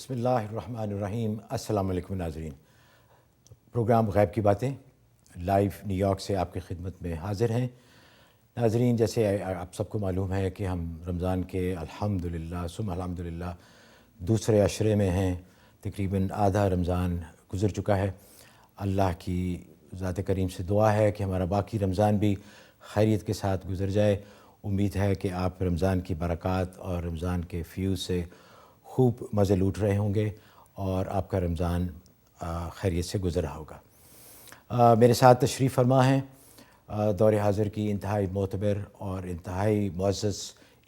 بسم اللہ الرحمن الرحیم۔ السلام علیکم ناظرین، پروگرام غیب کی باتیں لائیو نیو یارک سے آپ کی خدمت میں حاضر ہیں۔ ناظرین، جیسے آپ سب کو معلوم ہے کہ ہم رمضان کے الحمدللہ ثم الحمدللہ دوسرے عشرے میں ہیں، تقریباً آدھا رمضان گزر چکا ہے۔ اللہ کی ذات کریم سے دعا ہے کہ ہمارا باقی رمضان بھی خیریت کے ساتھ گزر جائے۔ امید ہے کہ آپ رمضان کی برکات اور رمضان کے فیوز سے خوب مزے لوٹ رہے ہوں گے اور آپ کا رمضان خیریت سے گزر رہا ہوگا۔ میرے ساتھ تشریف فرما ہیں دور حاضر کی انتہائی معتبر اور انتہائی معزز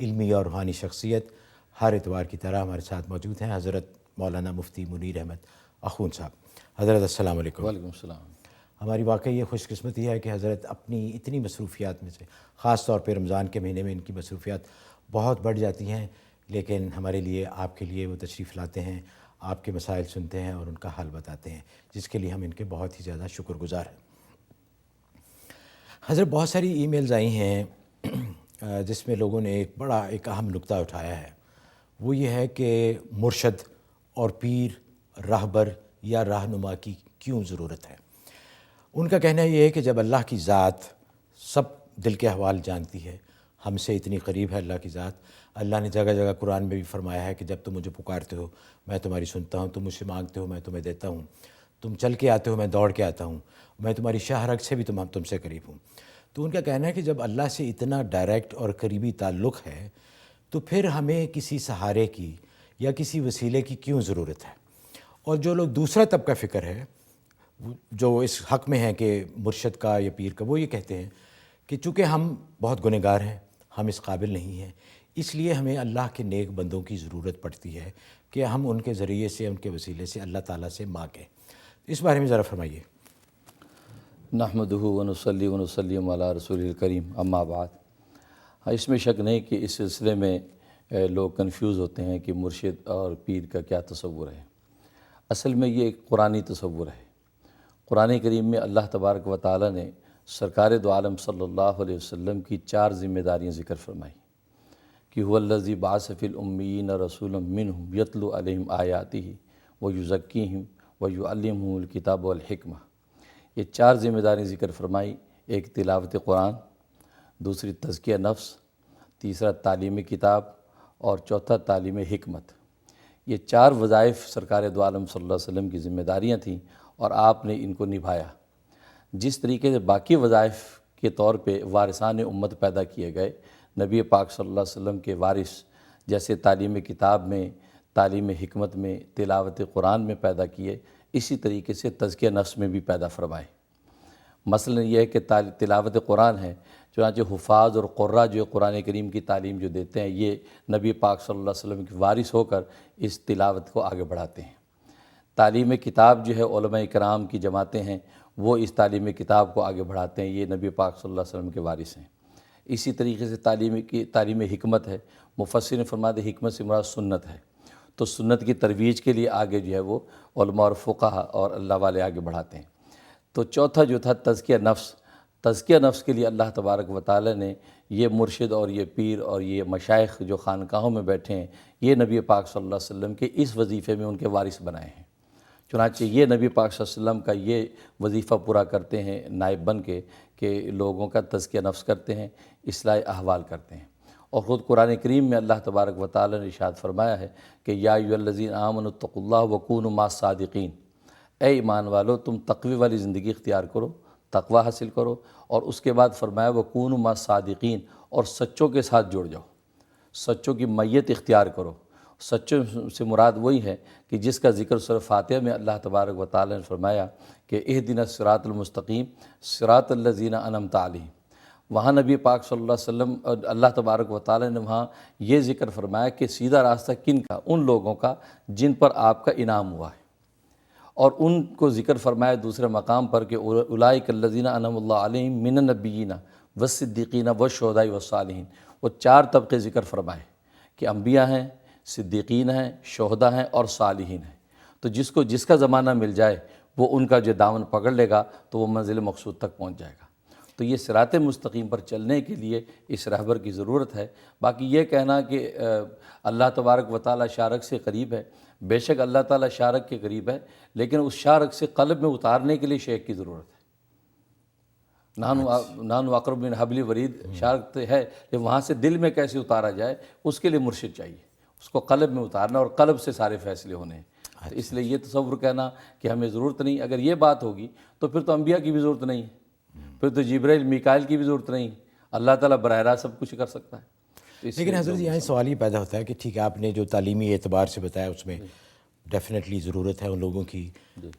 علمی اور روحانی شخصیت، ہر اتوار کی طرح ہمارے ساتھ موجود ہیں حضرت مولانا مفتی منیر احمد اخون صاحب۔ حضرت السلام علیکم۔ وعلیکم السلام۔ ہماری واقعی یہ خوش قسمتی ہے کہ حضرت اپنی اتنی مصروفیات میں سے، خاص طور پہ رمضان کے مہینے میں ان کی مصروفیات بہت بڑھ جاتی ہیں، لیکن ہمارے لیے، آپ کے لیے وہ تشریف لاتے ہیں، آپ کے مسائل سنتے ہیں اور ان کا حل بتاتے ہیں، جس کے لیے ہم ان کے بہت ہی زیادہ شکر گزار ہیں۔ حضرت، بہت ساری ای میلز آئی ہیں جس میں لوگوں نے ایک اہم نقطہ اٹھایا ہے، وہ یہ ہے کہ مرشد اور پیر، راہبر یا رہنما کی کیوں ضرورت ہے۔ ان کا کہنا یہ ہے کہ جب اللہ کی ذات سب دل کے احوال جانتی ہے، ہم سے اتنی قریب ہے اللہ کی ذات، اللہ نے جگہ جگہ قرآن میں بھی فرمایا ہے کہ جب تم مجھے پکارتے ہو میں تمہاری سنتا ہوں، تم مجھ سے مانگتے ہو میں تمہیں دیتا ہوں، تم چل کے آتے ہو میں دوڑ کے آتا ہوں، میں تمہاری شاہ رگ سے بھی تم سے قریب ہوں۔ تو ان کا کہنا ہے کہ جب اللہ سے اتنا ڈائریکٹ اور قریبی تعلق ہے تو پھر ہمیں کسی سہارے کی یا کسی وسیلے کی کیوں ضرورت ہے۔ اور جو لوگ دوسرا طبقہ فکر ہے، جو اس حق میں ہیں کہ مرشد کا یا پیر کا، وہ یہ کہتے ہیں کہ چونکہ ہم بہت گنہگار ہیں، ہم اس قابل نہیں ہیں، اس لیے ہمیں اللہ کے نیک بندوں کی ضرورت پڑتی ہے کہ ہم ان کے ذریعے سے، ان کے وسیلے سے اللہ تعالیٰ سے مانگیں۔ اس بارے میں ذرا فرمائیے۔ نحمدہ ونصلی ونسلم علی رسول الکریم، اما بعد۔ اس میں شک نہیں کہ اس سلسلے میں لوگ کنفیوز ہوتے ہیں کہ مرشد اور پیر کا کیا تصور ہے۔ اصل میں یہ ایک قرآنی تصور ہے۔ قرآن کریم میں اللہ تبارک و تعالیٰ نے سرکار دو عالم صلی اللہ علیہ وسلم کی 4 ذمہ داریاں ذکر فرمائی کہ هو الذی بعث فی الامیین رسولا منہم یتلو علیہم آیاتہ ویزکیہم ویعلمہم الکتاب والحکمہ۔ یہ 4 ذمہ داریاں ذکر فرمائی، ایک تلاوت قرآن، دوسری تزکیہ نفس، تیسرا تعلیم کتاب اور چوتھا تعلیم حکمت۔ یہ 4 وظائف سرکار دو عالم صلی اللہ علیہ وسلم کی ذمہ داریاں تھیں اور آپ نے ان کو نبھایا۔ جس طریقے سے باقی وظائف کے طور پہ وارثان امت پیدا کیے گئے، نبی پاک صلی اللہ علیہ وسلم کے وارث جیسے تعلیم کتاب میں، تعلیم حکمت میں، تلاوت قرآن میں پیدا کیے، اسی طریقے سے تزکیہ نفس میں بھی پیدا فرمائے۔ مثلا یہ ہے کہ تلاوت قرآن ہے، چنانچہ حفاظ اور قراء جو قرآن کریم کی تعلیم جو دیتے ہیں، یہ نبی پاک صلی اللہ علیہ وسلم کے وارث ہو کر اس تلاوت کو آگے بڑھاتے ہیں۔ تعلیم کتاب جو ہے علماء کرام کی جماعتیں ہیں، وہ اس تعلیم کتاب کو آگے بڑھاتے ہیں، یہ نبی پاک صلی اللہ علیہ وسلم کے وارث ہیں۔ اسی طریقے سے تعلیم حکمت ہے، مفسرین فرماتے ہیں حکمت سے مراد سنت ہے، تو سنت کی ترویج کے لیے آگے جو ہے وہ علماء اور فقہا اور اللہ والے آگے بڑھاتے ہیں۔ تو چوتھا جو تھا تزکیہ نفس، تزکیہ نفس کے لیے اللہ تبارک و تعالی نے یہ مرشد اور یہ پیر اور یہ مشائخ جو خانقاہوں میں بیٹھے ہیں، یہ نبی پاک صلی اللہ علیہ وسلم کے اس وظیفے میں ان کے وارث بنائے ہیں۔ چنانچہ یہ نبی پاک صلی اللہ علیہ وسلم کا یہ وظیفہ پورا کرتے ہیں نائب بن کے کہ لوگوں کا تزکیہ نفس کرتے ہیں، اصلاح احوال کرتے ہیں۔ اور خود قرآن کریم میں اللہ تبارک و تعالی نے ارشاد فرمایا ہے کہ یا ایھا الذین آمنوا اتقوا اللہ وکونوا مع الصادقین، اے ایمان والو تم تقوی والی زندگی اختیار کرو، تقوی حاصل کرو، اور اس کے بعد فرمایا وکونوا مع الصادقین، اور سچوں کے ساتھ جڑ جاؤ، سچوں کی میت اختیار کرو۔ سچوں سے مراد وہی ہے کہ جس کا ذکر سورہ فاتحہ میں اللہ تبارک و تعالی نے فرمایا کہ اہدنا الصراط المستقیم صراط الذین انعمت علیہم۔ وہاں نبی پاک صلی اللہ علیہ وسلم اور اللہ تبارک و تعالی نے وہاں یہ ذکر فرمایا کہ سیدھا راستہ کن کا؟ ان لوگوں کا جن پر آپ کا انعام ہوا ہے، اور ان کو ذکر فرمایا دوسرے مقام پر کہ اولئک الذین انعم اللہ علیہم من النبیین والصدیقین والشہداء والصالحین۔ وہ 4 طبقے ذکر فرمائے کہ انبیاء ہیں، صدیقین ہیں، شہداء ہیں اور صالحین ہیں۔ تو جس کا زمانہ مل جائے وہ ان کا جو دامن پکڑ لے گا تو وہ منزل مقصود تک پہنچ جائے گا۔ تو یہ صراط مستقیم پر چلنے کے لیے اس رہبر کی ضرورت ہے۔ باقی یہ کہنا کہ اللہ تبارک و تعالیٰ شارک سے قریب ہے، بے شک اللہ تعالیٰ شارک کے قریب ہے، لیکن اس شارک سے قلب میں اتارنے کے لیے شیخ کی ضرورت ہے۔ نانو اقرب من حبل ورید شارک تو ہے، لیکن وہاں سے دل میں کیسے اتارا جائے اس کے لیے مرشد چاہیے، اس کو قلب میں اتارنا، اور قلب سے سارے فیصلے ہونے ہیں۔ تو اس لیے یہ تصور کہنا کہ ہمیں ضرورت نہیں، اگر یہ بات ہوگی تو پھر تو انبیاء کی بھی ضرورت نہیں ہے، پھر تو جبرائیل میکائیل کی بھی ضرورت نہیں، اللہ تعالیٰ براہ راست سب کچھ کر سکتا ہے۔ لیکن حضرت یہاں سوال یہ پیدا ہوتا ہے کہ ٹھیک ہے آپ نے جو تعلیمی اعتبار سے بتایا اس میں ڈیفینیٹلی ضرورت ہے ان لوگوں کی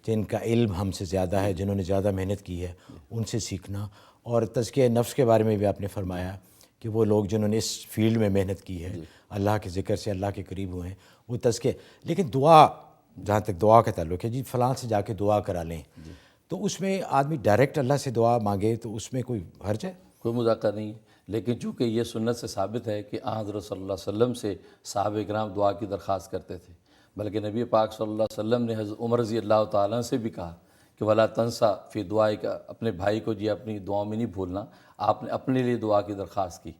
جن کا علم ہم سے زیادہ ہے، جنہوں نے زیادہ محنت کی ہے، ان سے سیکھنا، اور تزکیہ نفس کے بارے میں بھی آپ نے فرمایا کہ وہ لوگ جنہوں نے اس فیلڈ میں محنت کی ہے، اللہ کے ذکر سے اللہ کے قریب ہوئے ہیں، وہ تزکیہ۔ لیکن دعا، جہاں تک دعا کا تعلق ہے، جی فلاں سے جا کے دعا کرا لیں، تو اس میں آدمی ڈائریکٹ اللہ سے دعا مانگے تو اس میں کوئی حرج ہے؟ کوئی مذاکرہ نہیں ہے، لیکن چونکہ یہ سنت سے ثابت ہے کہ حضرت صلی اللہ علیہ وسلم سے صحابہ کرام دعا کی درخواست کرتے تھے، بلکہ نبی پاک صلی اللہ علیہ وسلم نے حضرت عمر رضی اللہ تعالیٰ سے بھی کہا کہ ولا تنسا فی دعائی کا، اپنے بھائی کو جی اپنی دعاؤں میں نہیں بھولنا۔ آپ نے اپنے لیے دعا کی درخواست کی،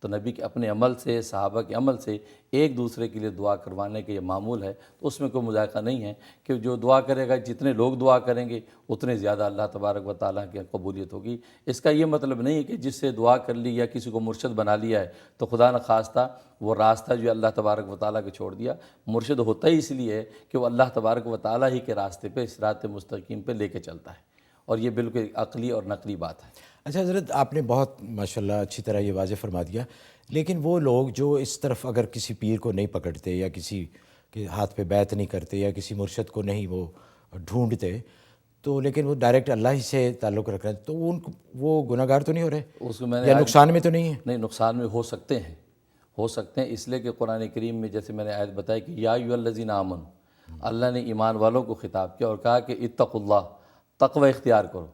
تو نبی کے اپنے عمل سے، صحابہ کے عمل سے ایک دوسرے کے لیے دعا کروانے کا یہ معمول ہے، تو اس میں کوئی مذائقہ نہیں ہے کہ جو دعا کرے گا، جتنے لوگ دعا کریں گے اتنے زیادہ اللہ تبارک و تعالیٰ کی قبولیت ہوگی۔ اس کا یہ مطلب نہیں ہے کہ جس سے دعا کر لی یا کسی کو مرشد بنا لیا ہے تو خدا نخواستہ وہ راستہ جو اللہ تبارک و تعالیٰ کے چھوڑ دیا۔ مرشد ہوتا ہی اس لیے ہے کہ وہ اللہ تبارک و تعالیٰ ہی کے راستے پہ، صراط مستقیم پہ لے کے چلتا ہے، اور یہ بالکل عقلی اور نقلی بات ہے۔ اچھا حضرت، آپ نے بہت ماشاءاللہ اچھی طرح یہ واضح فرما دیا، لیکن وہ لوگ جو اس طرف اگر کسی پیر کو نہیں پکڑتے یا کسی کے ہاتھ پہ بیعت نہیں کرتے یا کسی مرشد کو نہیں وہ ڈھونڈتے، تو لیکن وہ ڈائریکٹ اللہ ہی سے تعلق رکھ رہے ہیں، تو وہ گناہ گار تو نہیں ہو رہے اس کو میں نے یا نقصان میں تو نہیں ہے؟ نہیں، نقصان میں ہو سکتے ہیں، اس لیے کہ قرآن کریم میں جیسے میں نے آیت بتائی کہ یا ایھا الذین آمنوا، اللہ نے ایمان والوں کو خطاب کیا اور کہا کہ اتقوا اللہ، تقوی اختیار کرو۔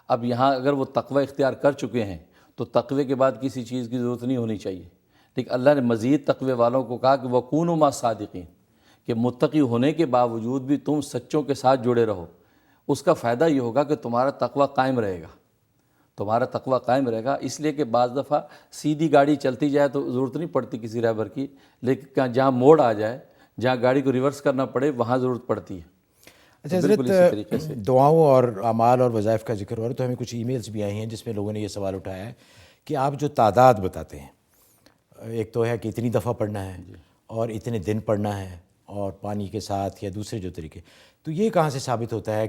اب یہاں اگر وہ تقوی اختیار کر چکے ہیں تو تقوی کے بعد کسی چیز کی ضرورت نہیں ہونی چاہیے، لیکن اللہ نے مزید تقوی والوں کو کہا کہ وَکُونُوا مَعَ الصَّادِقِینَ، کہ متقی ہونے کے باوجود بھی تم سچوں کے ساتھ جڑے رہو۔ اس کا فائدہ یہ ہوگا کہ تمہارا تقوی قائم رہے گا، اس لیے کہ بعض دفعہ سیدھی گاڑی چلتی جائے تو ضرورت نہیں پڑتی کسی رہبر کی، لیکن جہاں موڑ آ جائے، جہاں گاڑی کو ریورس کرنا پڑے، وہاں ضرورت پڑتی ہے۔ اچھا حضرت، دعاؤں اور اعمال اور وظائف کا ذکر ہو رہا ہے، تو ہمیں کچھ ای میلز بھی آئی ہیں جس میں لوگوں نے یہ سوال اٹھایا ہے کہ آپ جو تعداد بتاتے ہیں، ایک تو ہے کہ اتنی دفعہ پڑھنا ہے اور اتنے دن پڑھنا ہے اور پانی کے ساتھ یا دوسرے جو طریقے، تو یہ کہاں سے ثابت ہوتا ہے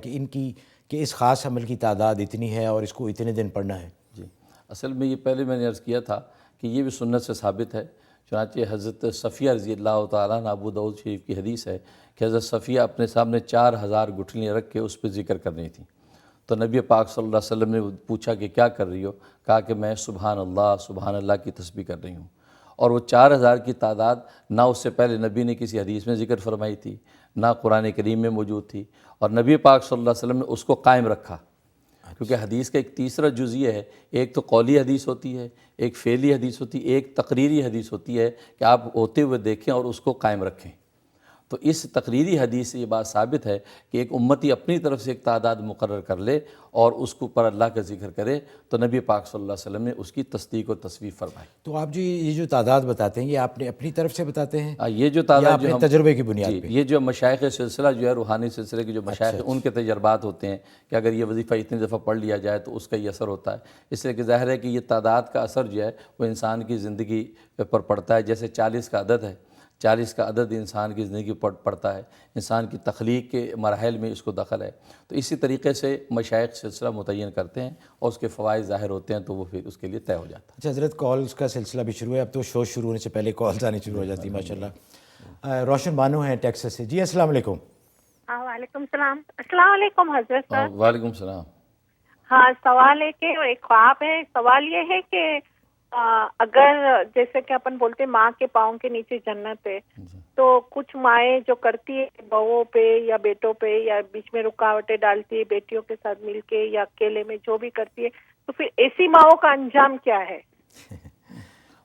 کہ اس خاص عمل کی تعداد اتنی ہے اور اس کو اتنے دن پڑھنا ہے؟ جی، اصل میں یہ پہلے میں نے عرض کیا تھا کہ یہ بھی سنت سے ثابت ہے۔ چنانچہ حضرت صفیہ رضی اللہ تعالیٰ عنہ، ابو داؤد شریف کی حدیث ہے کہ حضرت صفیہ اپنے سامنے 4000 گٹھلیاں رکھ کے اس پہ ذکر کر رہی تھیں، تو نبی پاک صلی اللہ علیہ وسلم نے پوچھا کہ کیا کر رہی ہو؟ کہا کہ میں سبحان اللہ کی تسبیح کر رہی ہوں۔ اور وہ 4000 کی تعداد نہ اس سے پہلے نبی نے کسی حدیث میں ذکر فرمائی تھی، نہ قرآن کریم میں موجود تھی، اور نبی پاک صلی اللہ علیہ وسلم نے اس کو قائم رکھا، کیونکہ حدیث کا ایک تیسرا جز یہ ہے، ایک تو قولی حدیث ہوتی ہے، ایک فعلی حدیث ہوتی ہے، ایک تقریری حدیث ہوتی ہے کہ آپ ہوتے ہوئے دیکھیں اور اس کو قائم رکھیں۔ تو اس تقریری حدیث سے یہ بات ثابت ہے کہ ایک امتی اپنی طرف سے ایک تعداد مقرر کر لے اور اس کو پر اللہ کا ذکر کرے، تو نبی پاک صلی اللہ علیہ وسلم نے اس کی تصدیق و تصویب فرمائی۔ تو آپ جی یہ جو تعداد بتاتے ہیں یہ آپ نے اپنی طرف سے بتاتے ہیں یہ جو تعداد یا اپنے تجربے کی بنیاد پہ؟ یہ جو مشائخ سلسلہ جو ہے، روحانی سلسلے کے جو مشائخ ان کے تجربات ہوتے ہیں کہ اگر یہ وظیفہ اتنی دفعہ پڑھ لیا جائے تو اس کا یہ اثر ہوتا ہے، اس لیے کہ ظاہر ہے کہ یہ تعداد کا اثر جو ہے وہ انسان کی زندگی پر پڑتا ہے۔ جیسے 40 کا عدد ہے، 40 کا عدد انسان کی زندگی پر پڑتا ہے، انسان کی تخلیق کے مراحل میں اس کو دخل ہے، تو اسی طریقے سے مشائخ سلسلہ متعین کرتے ہیں اور اس کے فوائد ظاہر ہوتے ہیں تو وہ پھر اس کے لیے طے ہو جاتا ہے۔ اچھا حضرت، کالز کا سلسلہ بھی شروع ہے، اب تو شو شروع ہونے سے پہلے کالز آنی شروع ہو جاتی ہیں ماشاءاللہ۔ روشن بانو ہیں ٹیکساس سے، جی السلام علیکم۔ وعلیکم السلام۔ السلام علیکم حضرت صاحب۔ وعلیکم السلام۔ ہاں، سوال ہے کہ ایک خواب ہے، سوال یہ ہے کہ اگر جیسے کہ اپن بولتے ماں کے پاؤں کے نیچے جنت ہے، تو کچھ مائیں جو کرتی ہے بہووں پہ یا بیٹوں پہ یا بیچ میں رکاوٹیں ڈالتی ہے بیٹیوں کے ساتھ مل کے یا اکیلے میں جو بھی کرتی ہے، تو پھر ایسی ماؤں کا انجام کیا ہے؟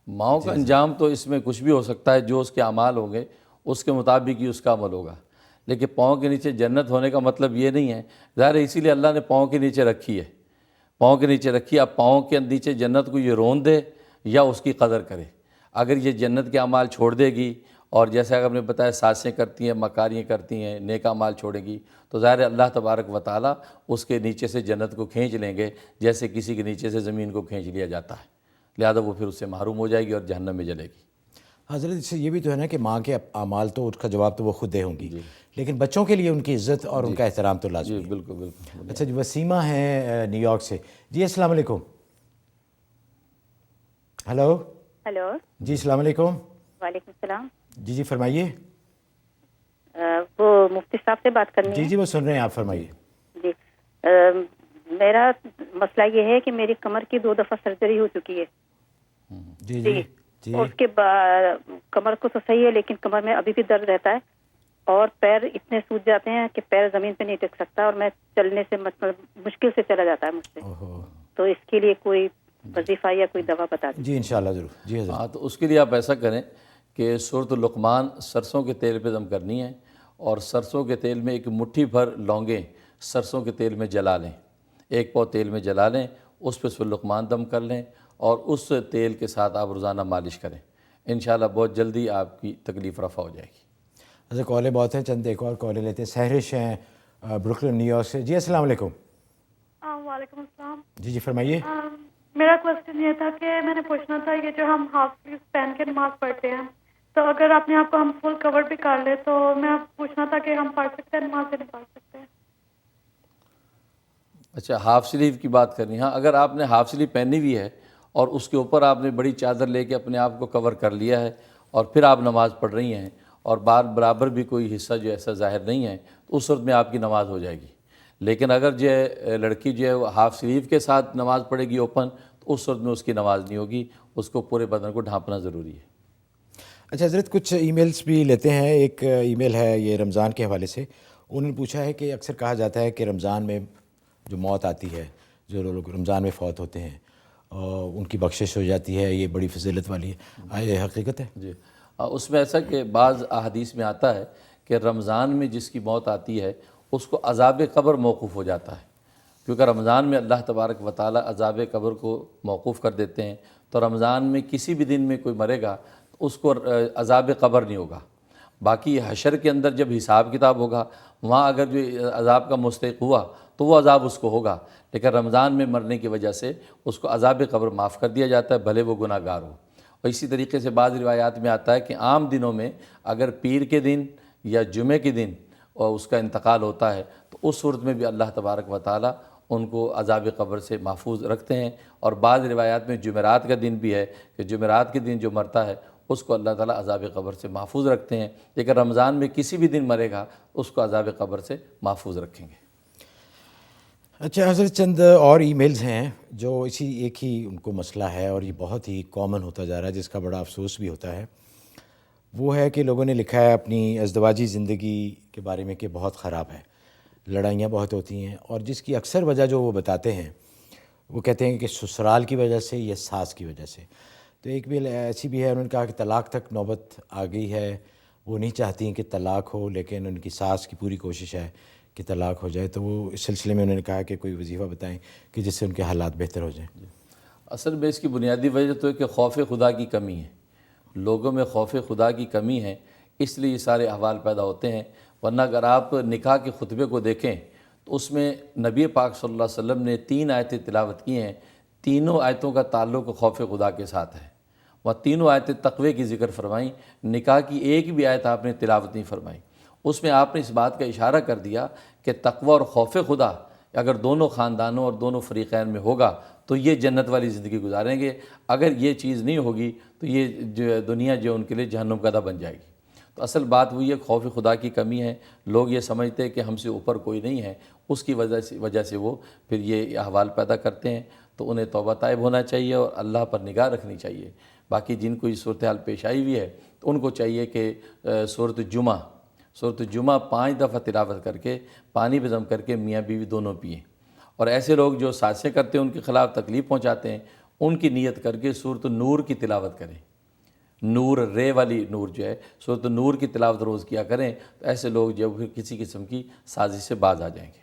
ماؤں کا انجام تو اس میں کچھ بھی ہو سکتا ہے، جو اس کے اعمال ہوں گے اس کے مطابق ہی اس کا عمل ہوگا، لیکن پاؤں کے نیچے جنت ہونے کا مطلب یہ نہیں ہے، ظاہر ہے اسی لیے اللہ نے پاؤں کے نیچے رکھی ہے۔ پاؤں کے نیچے رکھی، اب پاؤں کے نیچے جنت کو یہ رون دے یا اس کی قدر کرے۔ اگر یہ جنت کے اعمال چھوڑ دے گی اور جیسے اگر آپ نے بتایا سازشیں کرتی ہیں، مکاریاں کرتی ہیں، نیک اعمال چھوڑے گی، تو ظاہر ہے اللہ تبارک و تعالیٰ اس کے نیچے سے جنت کو کھینچ لیں گے جیسے کسی کے نیچے سے زمین کو کھینچ لیا جاتا ہے، لہذا وہ پھر اس سے محروم ہو جائے گی اور جہنم میں جلے گی۔ حضرت اس سے یہ بھی تو ہے نا کہ ماں کے اعمال تو اس کا جواب تو وہ خود دے ہوں گی، لیکن بچوں کے لیے ان کی عزت اور ان کا احترام تو لازمی ہے۔ بالکل بالکل۔ اچھا جی، وسیمہ ہیں نیو یارک سے۔ جی السلام علیکم۔ ہلو ہلو، جی السلام علیکم۔ وعلیکم السلام۔ جی فرمائیے۔ وہ مفتی صاحب سے بات کرنی جی ہے؟ جی وہ سن رہے ہیں، آپ فرمائیے۔ جی، میرا مسئلہ یہ ہے کہ میری کمر کی 2 دفعہ سرجری ہو چکی ہے۔ جی جی جی اس کے بعد کمر کو تو صحیح ہے لیکن کمر میں ابھی بھی درد رہتا ہے اور پیر اتنے سوج جاتے ہیں کہ پیر زمین پہ نہیں ٹک سکتا اور میں چلنے سے مطلب مشکل سے چلا جاتا ہے مجھ سے۔ تو اس کے لیے کوئی وظیفہ یا کوئی دوا بتا دیں۔ جی انشاءاللہ ضرور۔ جی حضرت۔ ہاں، تو اس کے لیے آپ ایسا کریں کہ سورۃ لقمان سرسوں کے تیل پہ دم کرنی ہے اور سرسوں کے تیل میں ایک مٹھی بھر لونگیں سرسوں کے تیل میں جلا لیں، 1 پاؤ تیل میں جلا لیں، اس پہ سورۃ لقمان دم کر لیں اور اس تیل کے ساتھ آپ روزانہ مالش کریں، انشاءاللہ بہت جلدی آپ کی تکلیف رفع ہو جائے گی۔ حضرت کالیں بہت ہیں، چند ایک اور کالیں لیتے ہیں۔ سہرش ہیں بروکلن نیو یارک سے۔ جی السلام علیکم۔ وعلیکم السلام۔ جی فرمائیے۔ میرا کوشچن یہ تھا کہ میں نے پوچھنا تھا کہ جو ہم ہاف سلیو پہن کے نماز پڑھتے ہیں تو اگر اپنے آپ کو ہم فل کور بھی کر لیں تو میں پوچھنا تھا کہ ہم پڑھ سکتے ہیں نماز سے نہیں پڑھ سکتے ہیں؟ اچھا، ہاف سلیو کی بات کرنی۔ ہاں، اگر آپ نے ہاف سلیو پہنی ہوئی ہے اور اس کے اوپر آپ نے بڑی چادر لے کے اپنے آپ کو کور کر لیا ہے اور پھر آپ نماز پڑھ رہی ہیں اور برابر بھی کوئی حصہ جو ایسا ظاہر نہیں ہے تو اس وقت میں آپ کی نماز ہو جائے گی۔ لیکن اگر جو ہے لڑکی جو ہے وہ ہاف سلیو کے ساتھ نماز پڑھے گی اوپن، تو اس وقت میں اس کی نماز نہیں ہوگی، اس کو پورے بدن کو ڈھانپنا ضروری ہے۔ اچھا حضرت، کچھ ای میلز بھی لیتے ہیں۔ ایک ای میل ہے یہ رمضان کے حوالے سے، انہوں نے پوچھا ہے کہ اکثر کہا جاتا ہے کہ رمضان میں جو موت آتی ہے، جو لوگ رمضان میں فوت ہوتے ہیں ان کی بخشش ہو جاتی ہے، یہ بڑی فضیلت والی ہے، آیا یہ حقیقت ہے؟ جی، اس میں ایسا کہ بعض احادیث میں آتا ہے کہ رمضان میں جس کی موت آتی ہے اس کو عذاب قبر موقوف ہو جاتا ہے، کیونکہ رمضان میں اللہ تبارک و تعالیٰ عذاب قبر کو موقوف کر دیتے ہیں، تو رمضان میں کسی بھی دن میں کوئی مرے گا تو اس کو عذاب قبر نہیں ہوگا۔ باقی حشر کے اندر جب حساب کتاب ہوگا وہاں اگر جو عذاب کا مستحق ہوا تو وہ عذاب اس کو ہوگا، لیکن رمضان میں مرنے کی وجہ سے اس کو عذاب قبر معاف کر دیا جاتا ہے، بھلے وہ گناہ گار ہو۔ اور اسی طریقے سے بعض روایات میں آتا ہے کہ عام دنوں میں اگر پیر کے دن یا جمعے کے دن اور اس کا انتقال ہوتا ہے تو اس صورت میں بھی اللہ تبارک و تعالیٰ ان کو عذاب قبر سے محفوظ رکھتے ہیں۔ اور بعض روایات میں جمعرات کا دن بھی ہے کہ جمعرات کے دن جو مرتا ہے اس کو اللہ تعالیٰ عذاب قبر سے محفوظ رکھتے ہیں، لیکن رمضان میں کسی بھی دن مرے گا اس کو عذاب قبر سے محفوظ رکھیں گے۔ اچھا حضرت، چند اور ای میلز ہیں جو اسی ایک ہی ان کو مسئلہ ہے اور یہ بہت ہی کامن ہوتا جا رہا ہے، جس کا بڑا افسوس بھی ہوتا ہے۔ وہ ہے کہ لوگوں نے لکھا ہے اپنی ازدواجی زندگی کے بارے میں کہ بہت خراب ہے، لڑائیاں بہت ہوتی ہیں، اور جس کی اکثر وجہ جو وہ بتاتے ہیں وہ کہتے ہیں کہ سسرال کی وجہ سے یا ساس کی وجہ سے۔ تو ایک بھی ایسی بھی ہے، انہوں نے کہا کہ طلاق تک نوبت آ گئی ہے، وہ نہیں چاہتی کہ طلاق ہو، لیکن ان کی ساس کی پوری کوشش ہے کہ طلاق ہو جائے۔ تو وہ اس سلسلے میں انہوں نے کہا کہ کوئی وظیفہ بتائیں کہ جس سے ان کے حالات بہتر ہو جائیں۔ اصل میں اس کی بنیادی وجہ تو ہے کہ خوف خدا کی کمی ہے، لوگوں میں خوف خدا کی کمی ہے، اس لیے یہ سارے احوال پیدا ہوتے ہیں۔ ورنہ اگر آپ نکاح کے خطبے کو دیکھیں تو اس میں نبی پاک صلی اللہ علیہ وسلم نے 3 آیتیں تلاوت کی ہیں، تینوں آیتوں کا تعلق خوف خدا کے ساتھ ہے۔ وہ تینوں آیتیں تقوی کی ذکر فرمائیں، نکاح کی ایک بھی آیت آپ نے تلاوت نہیں فرمائی۔ اس میں آپ نے اس بات کا اشارہ کر دیا کہ تقوی اور خوف خدا اگر دونوں خاندانوں اور دونوں فریقین میں ہوگا تو یہ جنت والی زندگی گزاریں گے، اگر یہ چیز نہیں ہوگی تو یہ جو دنیا جو ان کے لیے جہنم کا دہ بن جائے گی۔ تو اصل بات وہی ہے، خوف خدا کی کمی ہے، لوگ یہ سمجھتے ہیں کہ ہم سے اوپر کوئی نہیں ہے، اس کی وجہ سے وہ پھر یہ احوال پیدا کرتے ہیں۔ تو انہیں توبہ طائب ہونا چاہیے اور اللہ پر نگاہ رکھنی چاہیے۔ باقی جن کو یہ صورتحال پیش آئی ہوئی ہے تو ان کو چاہیے کہ سورۃ جمعہ 5 دفعہ تلاوت کر کے پانی پہ دم کر کے میاں بیوی دونوں پئیں، اور ایسے لوگ جو سازشیں کرتے ہیں ان کے خلاف تکلیف پہنچاتے ہیں ان کی نیت کر کے سورۃ نور کی تلاوت کریں، نور رے والی نور جو ہے، سورۃ نور کی تلاوت روز کیا کریں، تو ایسے لوگ جو کسی قسم کی سازش سے باز آ جائیں گے۔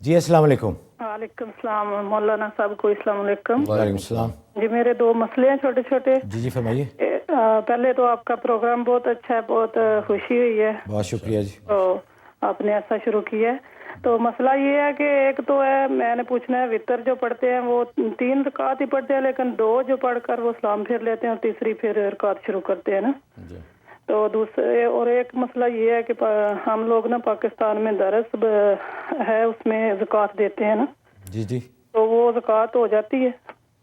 جی السلام علیکم. وعلیکم السلام مولانا صاحب کو السلام علیکم. وعلیکم السلام. جی میرے 2 مسئلے ہیں چھوٹے چھوٹے. جی فرمائیے. پہلے تو آپ کا پروگرام بہت اچھا ہے, بہت خوشی ہوئی ہے. بہت شکریہ جی. تو آپ نے ایسا شروع کیا ہے. تو مسئلہ یہ ہے کہ ایک تو ہے, میں نے پوچھنا ہے وطر جو پڑھتے ہیں وہ 3 رکعت ہی پڑھتے ہیں, لیکن 2 جو پڑھ کر وہ سلام پھیر لیتے ہیں اور تیسری پھر رکعت شروع کرتے ہیں نا. تو دوسرے اور ایک مسئلہ یہ ہے کہ ہم لوگ نا پاکستان میں درس ہے, اس میں زکوٰۃ دیتے ہیں نا. جی جی. تو وہ زکوٰۃ ہو جاتی ہے,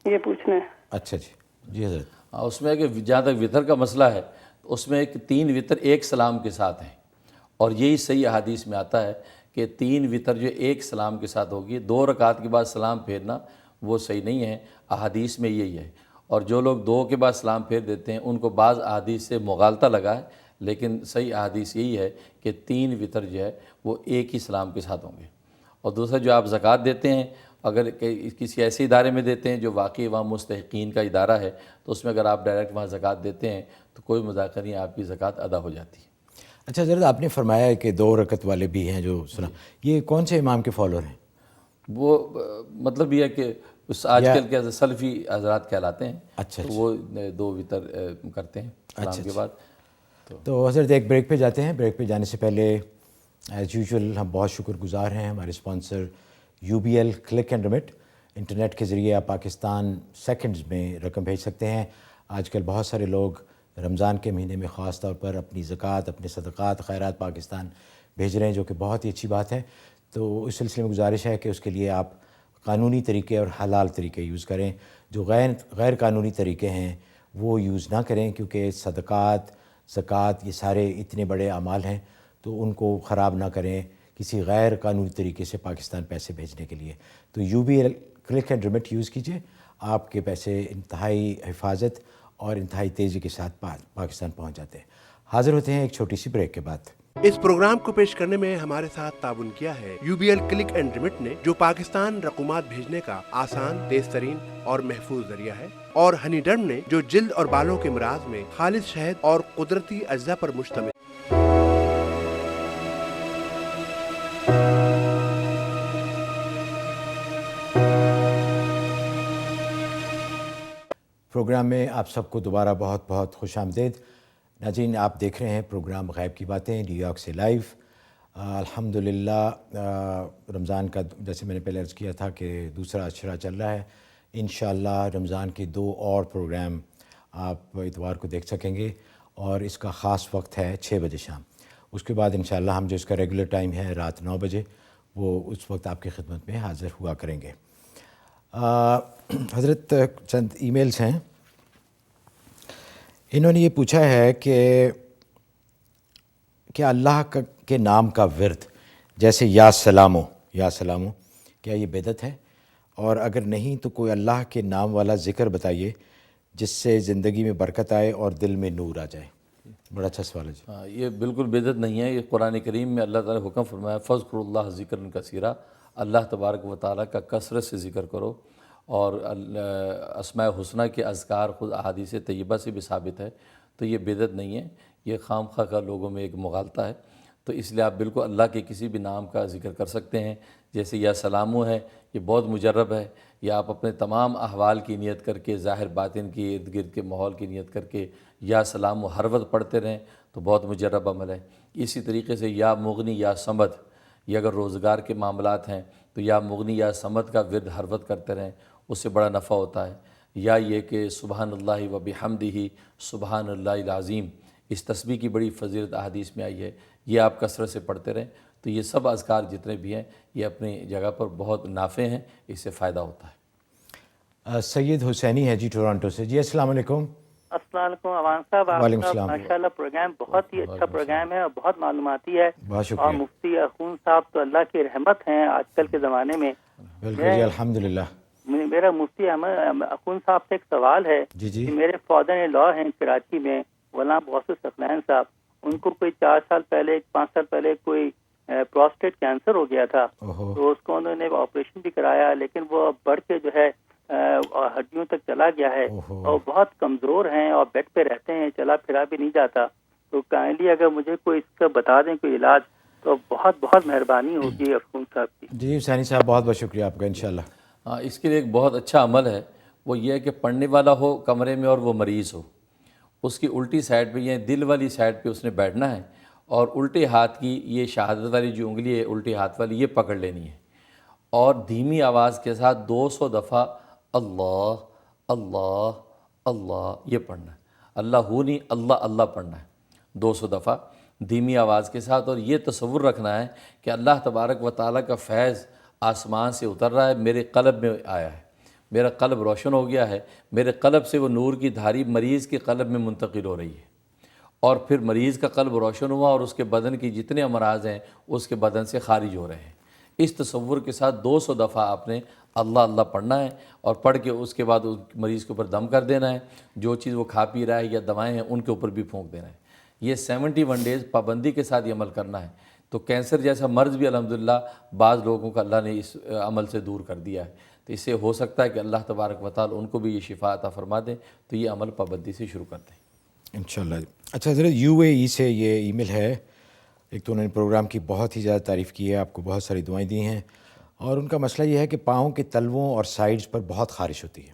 یہ پوچھنا ہے. اچھا جی. جی حضرت. اس میں کہ جہاں تک وطر کا مسئلہ ہے تو اس میں 3 وطر ایک سلام کے ساتھ ہیں, اور یہی صحیح احادیث میں آتا ہے کہ 3 وطر جو ایک سلام کے ساتھ ہوگی, 2 رکعت کے بعد سلام پھیرنا وہ صحیح نہیں ہے. احادیث میں یہی ہے, اور جو لوگ 2 کے بعد سلام پھیر دیتے ہیں ان کو بعض احادیث سے مغالطہ لگا ہے, لیکن صحیح احادیث یہی ہے کہ 3 وطر جو ہے وہ ایک ہی سلام کے ساتھ ہوں گے. اور دوسرا جو آپ زکوٰۃ دیتے ہیں, اگر کسی ایسے ادارے میں دیتے ہیں جو واقعی وہاں مستحقین کا ادارہ ہے, تو اس میں اگر آپ ڈائریکٹ وہاں زکوٰۃ دیتے ہیں تو کوئی مذاکرہ نہیں, آپ کی زکوٰۃ ادا ہو جاتی ہے. اچھا حضرت آپ نے فرمایا ہے کہ 2 رکعت والے بھی ہیں جو سنا, یہ کون سے امام کے فالوور ہیں؟ وہ مطلب یہ ہے کہ آج کل کے سلفی حضرات کہلاتے ہیں. اچھا تو وہ 2 وطر کرتے ہیں سلام کے بعد. تو حضرت ایک بریک پہ جاتے ہیں. بریک پہ جانے سے پہلے ایز یوزول ہم بہت شکر گزار ہیں ہمارے sponsor UBL click and remit. Internet کے ذریعے آپ پاکستان سیکنڈز میں رقم بھیج سکتے ہیں. آج کل بہت سارے لوگ رمضان کے مہینے میں خاص طور پر اپنی زکوٰۃ, اپنے صدقات, خیرات پاکستان بھیج رہے ہیں, جو کہ بہت ہی اچھی بات ہے. تو اس سلسلے میں گزارش ہے کہ اس کے لیے آپ قانونی طریقے اور حلال طریقے یوز کریں. جو غیر قانونی طریقے ہیں وہ یوز نہ کریں, کیونکہ صدقات, زکوٰۃ یہ سارے اتنے بڑے اعمال ہیں, تو ان کو خراب نہ کریں کسی غیر قانونی طریقے سے پاکستان پیسے بھیجنے کے لیے. تو UBL کلک اینڈ رمٹ یوز کیجئے, آپ کے پیسے انتہائی حفاظت اور انتہائی تیزی کے ساتھ پاکستان پہنچ جاتے ہیں. حاضر ہوتے ہیں ایک چھوٹی سی بریک کے بعد. اس پروگرام کو پیش کرنے میں ہمارے ساتھ تعاون کیا ہے UBL کلک اینڈ رمٹ نے, جو پاکستان رقومات بھیجنے کا آسان, تیز ترین اور محفوظ ذریعہ ہے, اور ہنی ڈرم نے, جو جلد اور بالوں کے امراض میں خالص شہد اور قدرتی اجزاء پر مشتمل. پروگرام میں آپ سب کو دوبارہ بہت بہت خوش آمدید. ناظرین, آپ دیکھ رہے ہیں پروگرام غیب کی باتیں نیو یارک سے لائیو. الحمدللہ رمضان کا, جیسے میں نے پہلے عرض کیا تھا کہ دوسرا اشرا چل رہا ہے. انشاءاللہ رمضان کے 2 اور پروگرام آپ اتوار کو دیکھ سکیں گے, اور اس کا خاص وقت ہے 6 بجے شام. اس کے بعد انشاءاللہ ہم جو اس کا ریگولر ٹائم ہے رات 9 بجے, وہ اس وقت آپ کی خدمت میں حاضر ہوا کریں گے. حضرت چند ای میلز ہیں. انہوں نے یہ پوچھا ہے کہ کیا اللہ کے نام کا ورد جیسے یا سلامو کیا یہ بدعت ہے, اور اگر نہیں تو کوئی اللہ کے نام والا ذکر بتائیے جس سے زندگی میں برکت آئے اور دل میں نور آ جائے. بڑا اچھا سوال ہے جی. یہ بالکل بدعت نہیں ہے. یہ قرآن کریم میں اللہ تعالیٰ نے حکم فرمایا فَاذْكُرُوا اللَّهَ ذِكْرًا كَثِيرًا, اللہ تبارک و تعالیٰ کا کثرت سے ذکر کرو. اور اسماء حسنہ کے اذکار خود احادیث طیبہ سے بھی ثابت ہے. تو یہ بدعت نہیں ہے, یہ خام خواہ کا لوگوں میں ایک مغالطہ ہے. تو اس لیے آپ بالکل اللہ کے کسی بھی نام کا ذکر کر سکتے ہیں. جیسے یا سلامو ہے, یہ بہت مجرب ہے. یا آپ اپنے تمام احوال کی نیت کر کے, ظاہر باطن کی, ارد گرد کے ماحول کی نیت کر کے یا سلامو ہر وقت پڑھتے رہیں تو بہت مجرب عمل ہے. اسی طریقے سے یا مغنی یا صمد, یہ اگر روزگار کے معاملات ہیں تو یا مغنی یا صمد کا ورد ہر وقت کرتے رہیں, اس سے بڑا نفع ہوتا ہے. یا یہ کہ سبحان اللہ و بحمدہ سبحان اللہ العظیم, اس تسبیح کی بڑی فضیلت احادیث میں آئی ہے, یہ آپ کثرت سے پڑھتے رہیں. تو یہ سب اذکار جتنے بھی ہیں یہ اپنی جگہ پر بہت نافع ہیں, اس سے فائدہ ہوتا ہے. سید حسینی ہے جی ٹورانٹو سے. جی السلام علیکم. السلام علیکم عوان صاحب. وعلیکم السلام. ماشاءاللہ پروگرام بہت ہی اچھا پروگرام ہے اور بہت معلوماتی ہے. بہت شکریہ. اور مفتی اخون صاحب تو اللہ کی رحمت ہیں آج کل کے زمانے میں. بالکل جی الحمدللہ. میرا مفتی اخون صاحب سے ایک سوال ہے. جی کہ میرے فادر ان لا ہیں کراچی میں, غلام غوث ثقلین صاحب, ان کو کوئی 4 سال پہلے 5 سال پہلے کوئی پروسٹیٹ کینسر ہو گیا تھا. تو اس کو انہوں نے آپریشن بھی کرایا, لیکن وہ بڑھ کے جو ہے ہڈیوں تک چلا گیا ہے اور بہت کمزور ہیں اور بیڈ پہ رہتے ہیں, چلا پھرا بھی نہیں جاتا. تو کائنڈلی اگر مجھے کوئی اس کا بتا دیں کوئی علاج تو بہت بہت مہربانی ہوگی افخون صاحب کی. جی حسینی صاحب بہت بہت شکریہ آپ کا انشاءاللہ. ہاں، اس کے لیے ایک بہت اچھا عمل ہے، وہ یہ ہے کہ پڑھنے والا ہو کمرے میں اور وہ مریض ہو، اس کی الٹی سائڈ پہ یا دل والی سائڈ پہ اس نے بیٹھنا ہے اور الٹے ہاتھ کی یہ شہادت والی جو انگلی ہے الٹے ہاتھ والی یہ پکڑ لینی ہے اور دھیمی آواز کے ساتھ 200 دفعہ اللہ اللہ اللہ یہ پڑھنا ہے. اللہ ہو نہیں، اللہ اللہ پڑھنا ہے 200 دفعہ دھیمی آواز کے ساتھ. اور یہ تصور رکھنا ہے کہ اللہ تبارک و تعالیٰ کا فیض آسمان سے اتر رہا ہے، میرے قلب میں آیا ہے، میرا قلب روشن ہو گیا ہے، میرے قلب سے وہ نور کی دھاری مریض کے قلب میں منتقل ہو رہی ہے اور پھر مریض کا قلب روشن ہوا اور اس کے بدن کی جتنے امراض ہیں اس کے بدن سے خارج ہو رہے ہیں. اس تصور کے ساتھ 200 دفعہ آپ نے اللہ اللہ پڑھنا ہے اور پڑھ کے اس کے بعد اس مریض کے اوپر دم کر دینا ہے. جو چیز وہ کھا پی رہا ہے یا دوائیں ہیں ان کے اوپر بھی پھونک دینا ہے. یہ 71 ڈیز پابندی کے ساتھ یہ عمل کرنا ہے. تو کینسر جیسا مرض بھی الحمدللہ بعض لوگوں کا اللہ نے اس عمل سے دور کر دیا ہے. تو اس سے ہو سکتا ہے کہ اللہ تبارک و تعالی ان کو بھی یہ شفا عطا فرما دیں. تو یہ عمل پابندی سے شروع کر دیں انشاءاللہ. اچھا حضرت UAE سے یہ ای میل ہے. ایک تو انہوں نے پروگرام کی بہت ہی زیادہ تعریف کی ہے، آپ کو بہت ساری دعائیں دی ہیں، اور ان کا مسئلہ یہ ہے کہ پاؤں کے تلووں اور سائڈز پر بہت خارش ہوتی ہے،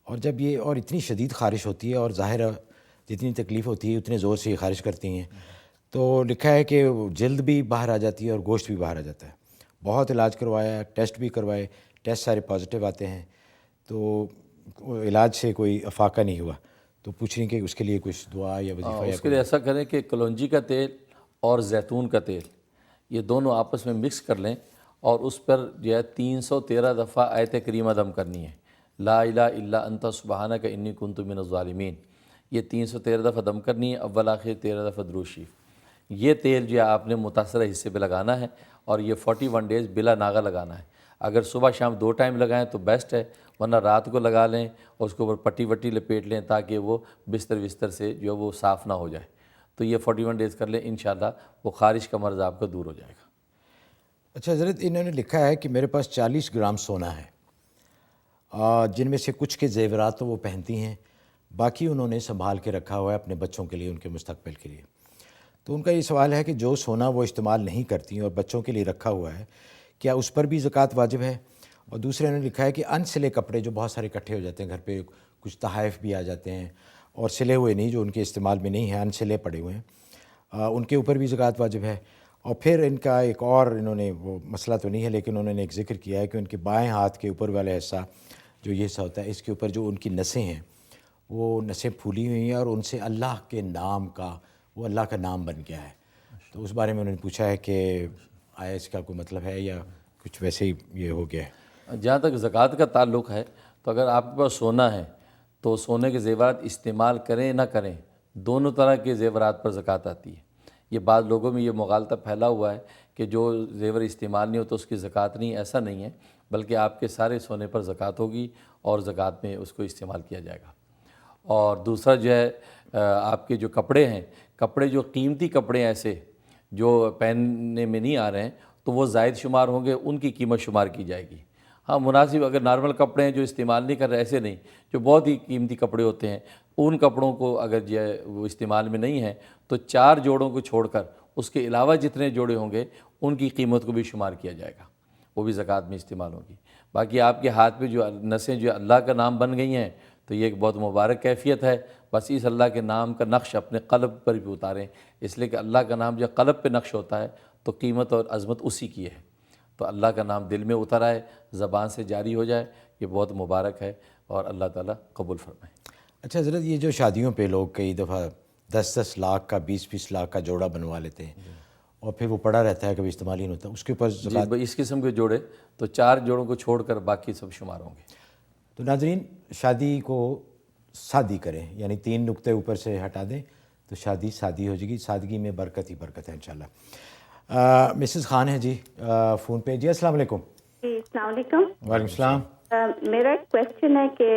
اور جب یہ اور اتنی شدید خارش ہوتی ہے اور ظاہر ہے جتنی تکلیف ہوتی ہے اتنے زور سے یہ خارش کرتی ہیں، تو لکھا ہے کہ جلد بھی باہر آ جاتی ہے اور گوشت بھی باہر آ جاتا ہے. بہت علاج کروایا، ٹیسٹ بھی کروائے، ٹیسٹ سارے پازیٹیو آتے ہیں، تو علاج سے کوئی افاقہ نہیں ہوا. تو پوچھ رہی ہیں کہ اس کے لیے کچھ دعا یا وظیفہ یا اس کے لیے ایسا کریں کہ کلونجی کا تیل اور زیتون کا تیل یہ دونوں آپس میں مکس کر لیں اور اس پر جو ہے 313 دفعہ آیت کریمہ دم کرنی ہے. لا الہ الا انت سبحانک انی کنت من الظالمین. یہ 313 دفعہ دم کرنی ہے، اول آخر 13 دفعہ درود شریف. یہ تیل جو ہے آپ نے متاثرہ حصے پہ لگانا ہے اور یہ 41 ڈیز بلا ناغہ لگانا ہے. اگر صبح شام 2 ٹائم لگائیں تو بیسٹ ہے، ورنہ رات کو لگا لیں اور اس کے اوپر پٹی وٹی لپیٹ لیں تاکہ وہ بستر سے جو وہ صاف نہ ہو جائے. تو یہ 41 ڈیز کر لیں، انشاءاللہ وہ خارش کا مرض آپ کا دور ہو جائے گا. اچھا حضرت انہوں نے لکھا ہے کہ میرے پاس 40 گرام سونا ہے، جن میں سے کچھ کے زیورات تو وہ پہنتی ہیں، باقی انہوں نے سنبھال کے رکھا ہوا ہے اپنے بچوں کے لیے، ان کے مستقبل کے لیے. تو ان کا یہ سوال ہے کہ جو سونا وہ استعمال نہیں کرتی اور بچوں کے لیے رکھا ہوا ہے، کیا اس پر بھی زکوٰۃ واجب ہے؟ اور دوسرے انہوں نے لکھا ہے کہ ان سلے کپڑے جو بہت سارے اکٹھے ہو جاتے ہیں گھر پہ، کچھ تحائف بھی آ جاتے ہیں اور سلے ہوئے نہیں، جو ان کے استعمال میں نہیں ہیں، ان سلے پڑے ہوئے ہیں، ان کے اوپر بھی زکوٰۃ واجب ہے. اور پھر ان کا ایک اور انہوں نے، وہ مسئلہ تو نہیں ہے لیکن انہوں نے ایک ذکر کیا ہے کہ ان کے بائیں ہاتھ کے اوپر والا حصہ جو یہ حصہ ہوتا ہے، اس کے اوپر جو ان کی نسیں ہیں وہ نسیں پھولی ہوئی ہیں اور ان سے اللہ کے نام کا، وہ اللہ کا نام بن گیا ہے. تو اس بارے میں انہوں نے پوچھا ہے کہ آیا اس کا کوئی مطلب ہے یا کچھ ویسے ہی یہ ہو گیا ہے؟ جہاں تک زکوٰۃ کا تعلق ہے تو اگر آپ کے پاس سونا ہے تو سونے کے زیورات استعمال کریں نہ کریں، دونوں طرح کے زیورات پر زکوٰۃ آتی ہے. یہ بعض لوگوں میں یہ مغالطہ پھیلا ہوا ہے کہ جو زیور استعمال نہیں ہو تو اس کی زکوٰۃ نہیں. ایسا نہیں ہے، بلکہ آپ کے سارے سونے پر زکوٰۃ ہوگی اور زکوٰۃ میں اس کو استعمال کیا جائے گا. اور دوسرا جو ہے آپ کے جو کپڑے ہیں، کپڑے جو قیمتی کپڑے ایسے جو پہننے میں نہیں آ رہے ہیں تو وہ زائد شمار ہوں گے، ان کی قیمت شمار کی جائے گی. ہاں مناسب اگر نارمل کپڑے ہیں جو استعمال نہیں کر رہے، ایسے نہیں، جو بہت ہی قیمتی کپڑے ہوتے ہیں، ان کپڑوں کو اگر جو ہے وہ استعمال میں نہیں ہیں تو 4 جوڑوں کو چھوڑ کر اس کے علاوہ جتنے جوڑے ہوں گے ان کی قیمت کو بھی شمار کیا جائے گا، وہ بھی زکوٰۃ میں استعمال ہوگی. باقی آپ کے ہاتھ پہ جو نسیں جو اللہ کا نام بن گئی ہیں تو یہ ایک بہت مبارک کیفیت ہے. بس اس اللہ کے نام کا نقش اپنے قلب پر بھی اتاریں، اس لیے کہ اللہ کا نام جب قلب پہ نقش ہوتا ہے تو قیمت اور عظمت اسی کی ہے. تو اللہ کا نام دل میں اتر آئے، زبان سے جاری ہو جائے، یہ بہت مبارک ہے اور اللہ تعالیٰ قبول فرمائے. اچھا حضرت، یہ جو شادیوں پہ لوگ کئی دفعہ 10-10 لاکھ کا 20-20 لاکھ کا جوڑا بنوا لیتے ہیں اور پھر وہ پڑا رہتا ہے، کبھی استعمال ہی نہیں ہوتا، اس کے اوپر زکوٰۃ؟ اس قسم کے جوڑے تو 4 جوڑوں کو چھوڑ کر باقی سب شمار ہوں گے. تو ناظرین، شادی کو سادی کریں، یعنی 3 نقطے اوپر سے ہٹا دیں تو شادی سادی ہو جائے گی. سادگی میں برکت ہی برکت ہے انشاءاللہ. مسز خان ہے جی فون پہ. جی السلام علیکم. جی السلام علیکم. وعلیکم السلام. میرا ایک کویشچن ہے کہ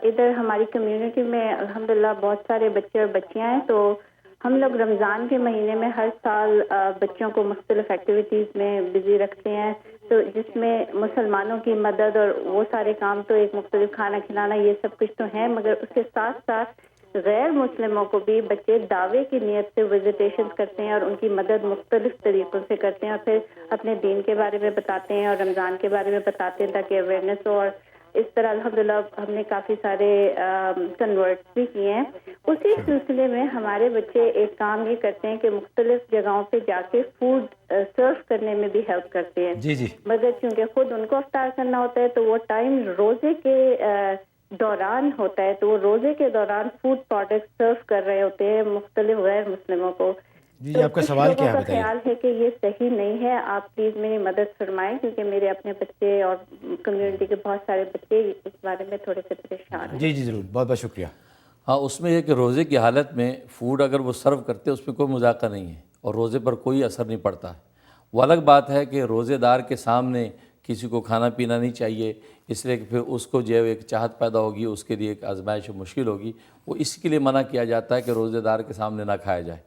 ادھر ہماری کمیونٹی میں الحمدللہ بہت سارے بچے اور بچیاں ہیں، تو ہم لوگ رمضان کے مہینے میں ہر سال بچوں کو مختلف ایکٹیویٹیز میں بزی رکھتے ہیں، تو جس میں مسلمانوں کی مدد اور وہ سارے کام تو ایک مختلف کھانا کھلانا یہ سب کچھ تو ہیں، مگر اس کے ساتھ ساتھ غیر مسلموں کو بھی بچے دعوے کی نیت سے وزٹیشن کرتے ہیں اور ان کی مدد مختلف طریقوں سے کرتے ہیں اور پھر اپنے دین کے بارے میں بتاتے ہیں اور رمضان کے بارے میں بتاتے ہیں تاکہ اویئرنیس ہو. اور اس طرح الحمدللہ ہم نے کافی سارے کنورٹس بھی کیے ہیں. اسی سلسلے میں ہمارے بچے ایک کام یہ کرتے ہیں کہ مختلف جگہوں پہ جا کے فوڈ سرو کرنے میں بھی ہیلپ کرتے ہیں. جی مگر چونکہ خود ان کو افطار کرنا ہوتا ہے تو وہ ٹائم روزے کے دوران ہوتا ہے, تو وہ روزے کے دوران فوڈ پروڈکٹ سرو کر رہے ہوتے ہیں مختلف غیر مسلموں کو. جی آپ کا سوال کیا ہے بتائیے. خیال ہے کہ یہ صحیح نہیں ہے, آپ پلیز میری مدد فرمائیں کیونکہ میرے اپنے بچے اور کمیونٹی کے بہت سارے بچے اس بارے میں تھوڑے سے پریشان ہیں. جی ضرور, بہت بہت شکریہ. ہاں, اس میں یہ کہ روزے کی حالت میں فوڈ اگر وہ سرو کرتے اس میں کوئی مذاقہ نہیں ہے اور روزے پر کوئی اثر نہیں پڑتا ہے. وہ الگ بات ہے کہ روزے دار کے سامنے کسی کو کھانا پینا نہیں چاہیے, اس لیے کہ پھر اس کو جو ایک چاہت پیدا ہوگی, اس کے لیے ایک آزمائش مشکل ہوگی, وہ اس کے لیے منع کیا جاتا ہے کہ روزے دار کے سامنے نہ کھایا جائے.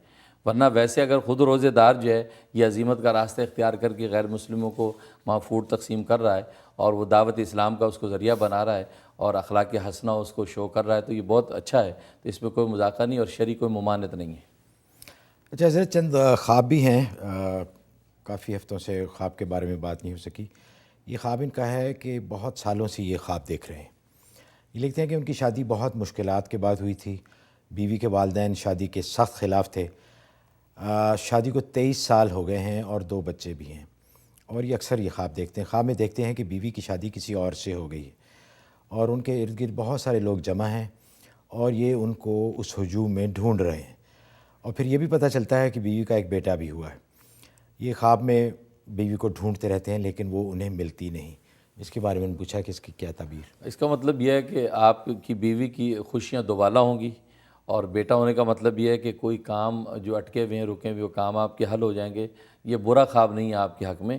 ورنہ ویسے اگر خود روزے دار جو ہے یہ عزیمت کا راستہ اختیار کر کے غیر مسلموں کو وہاں فوڈ تقسیم کر رہا ہے اور وہ دعوت اسلام کا اس کو ذریعہ بنا رہا ہے اور اخلاق حسنہ اس کو شو کر رہا ہے, تو یہ بہت اچھا ہے. تو اس میں کوئی مذاقہ نہیں اور شرعی کوئی ممانعت نہیں ہے. اچھا حضرت, چند خواب بھی ہیں, کافی ہفتوں سے خواب کے بارے میں بات نہیں ہو سکی. یہ خواب ان کا ہے کہ بہت سالوں سے یہ خواب دیکھ رہے ہیں. یہ لکھتے ہیں کہ ان کی شادی بہت مشکلات کے بعد ہوئی تھی. بیوی کے والدین شادی کے سخت خلاف تھے. شادی کو 23 سال ہو گئے ہیں اور 2 بچے بھی ہیں, اور یہ اکثر یہ خواب دیکھتے ہیں. خواب میں دیکھتے ہیں کہ بیوی کی شادی کسی اور سے ہو گئی ہے اور ان کے ارد گرد بہت سارے لوگ جمع ہیں اور یہ ان کو اس ہجوم میں ڈھونڈ رہے ہیں. اور پھر یہ بھی پتہ چلتا ہے کہ بیوی کا ایک بیٹا بھی ہوا ہے. یہ خواب میں بیوی کو ڈھونڈتے رہتے ہیں لیکن وہ انہیں ملتی نہیں. اس کے بارے میں نے پوچھا کہ اس کی کیا تعبیر. اس کا مطلب یہ ہے کہ آپ کی بیوی کی خوشیاں دوبالا ہوں گی, اور بیٹا ہونے کا مطلب یہ ہے کہ کوئی کام جو اٹکے ہوئے ہیں, رکے ہوئے, وہ کام آپ کے حل ہو جائیں گے. یہ برا خواب نہیں ہے آپ کے حق میں,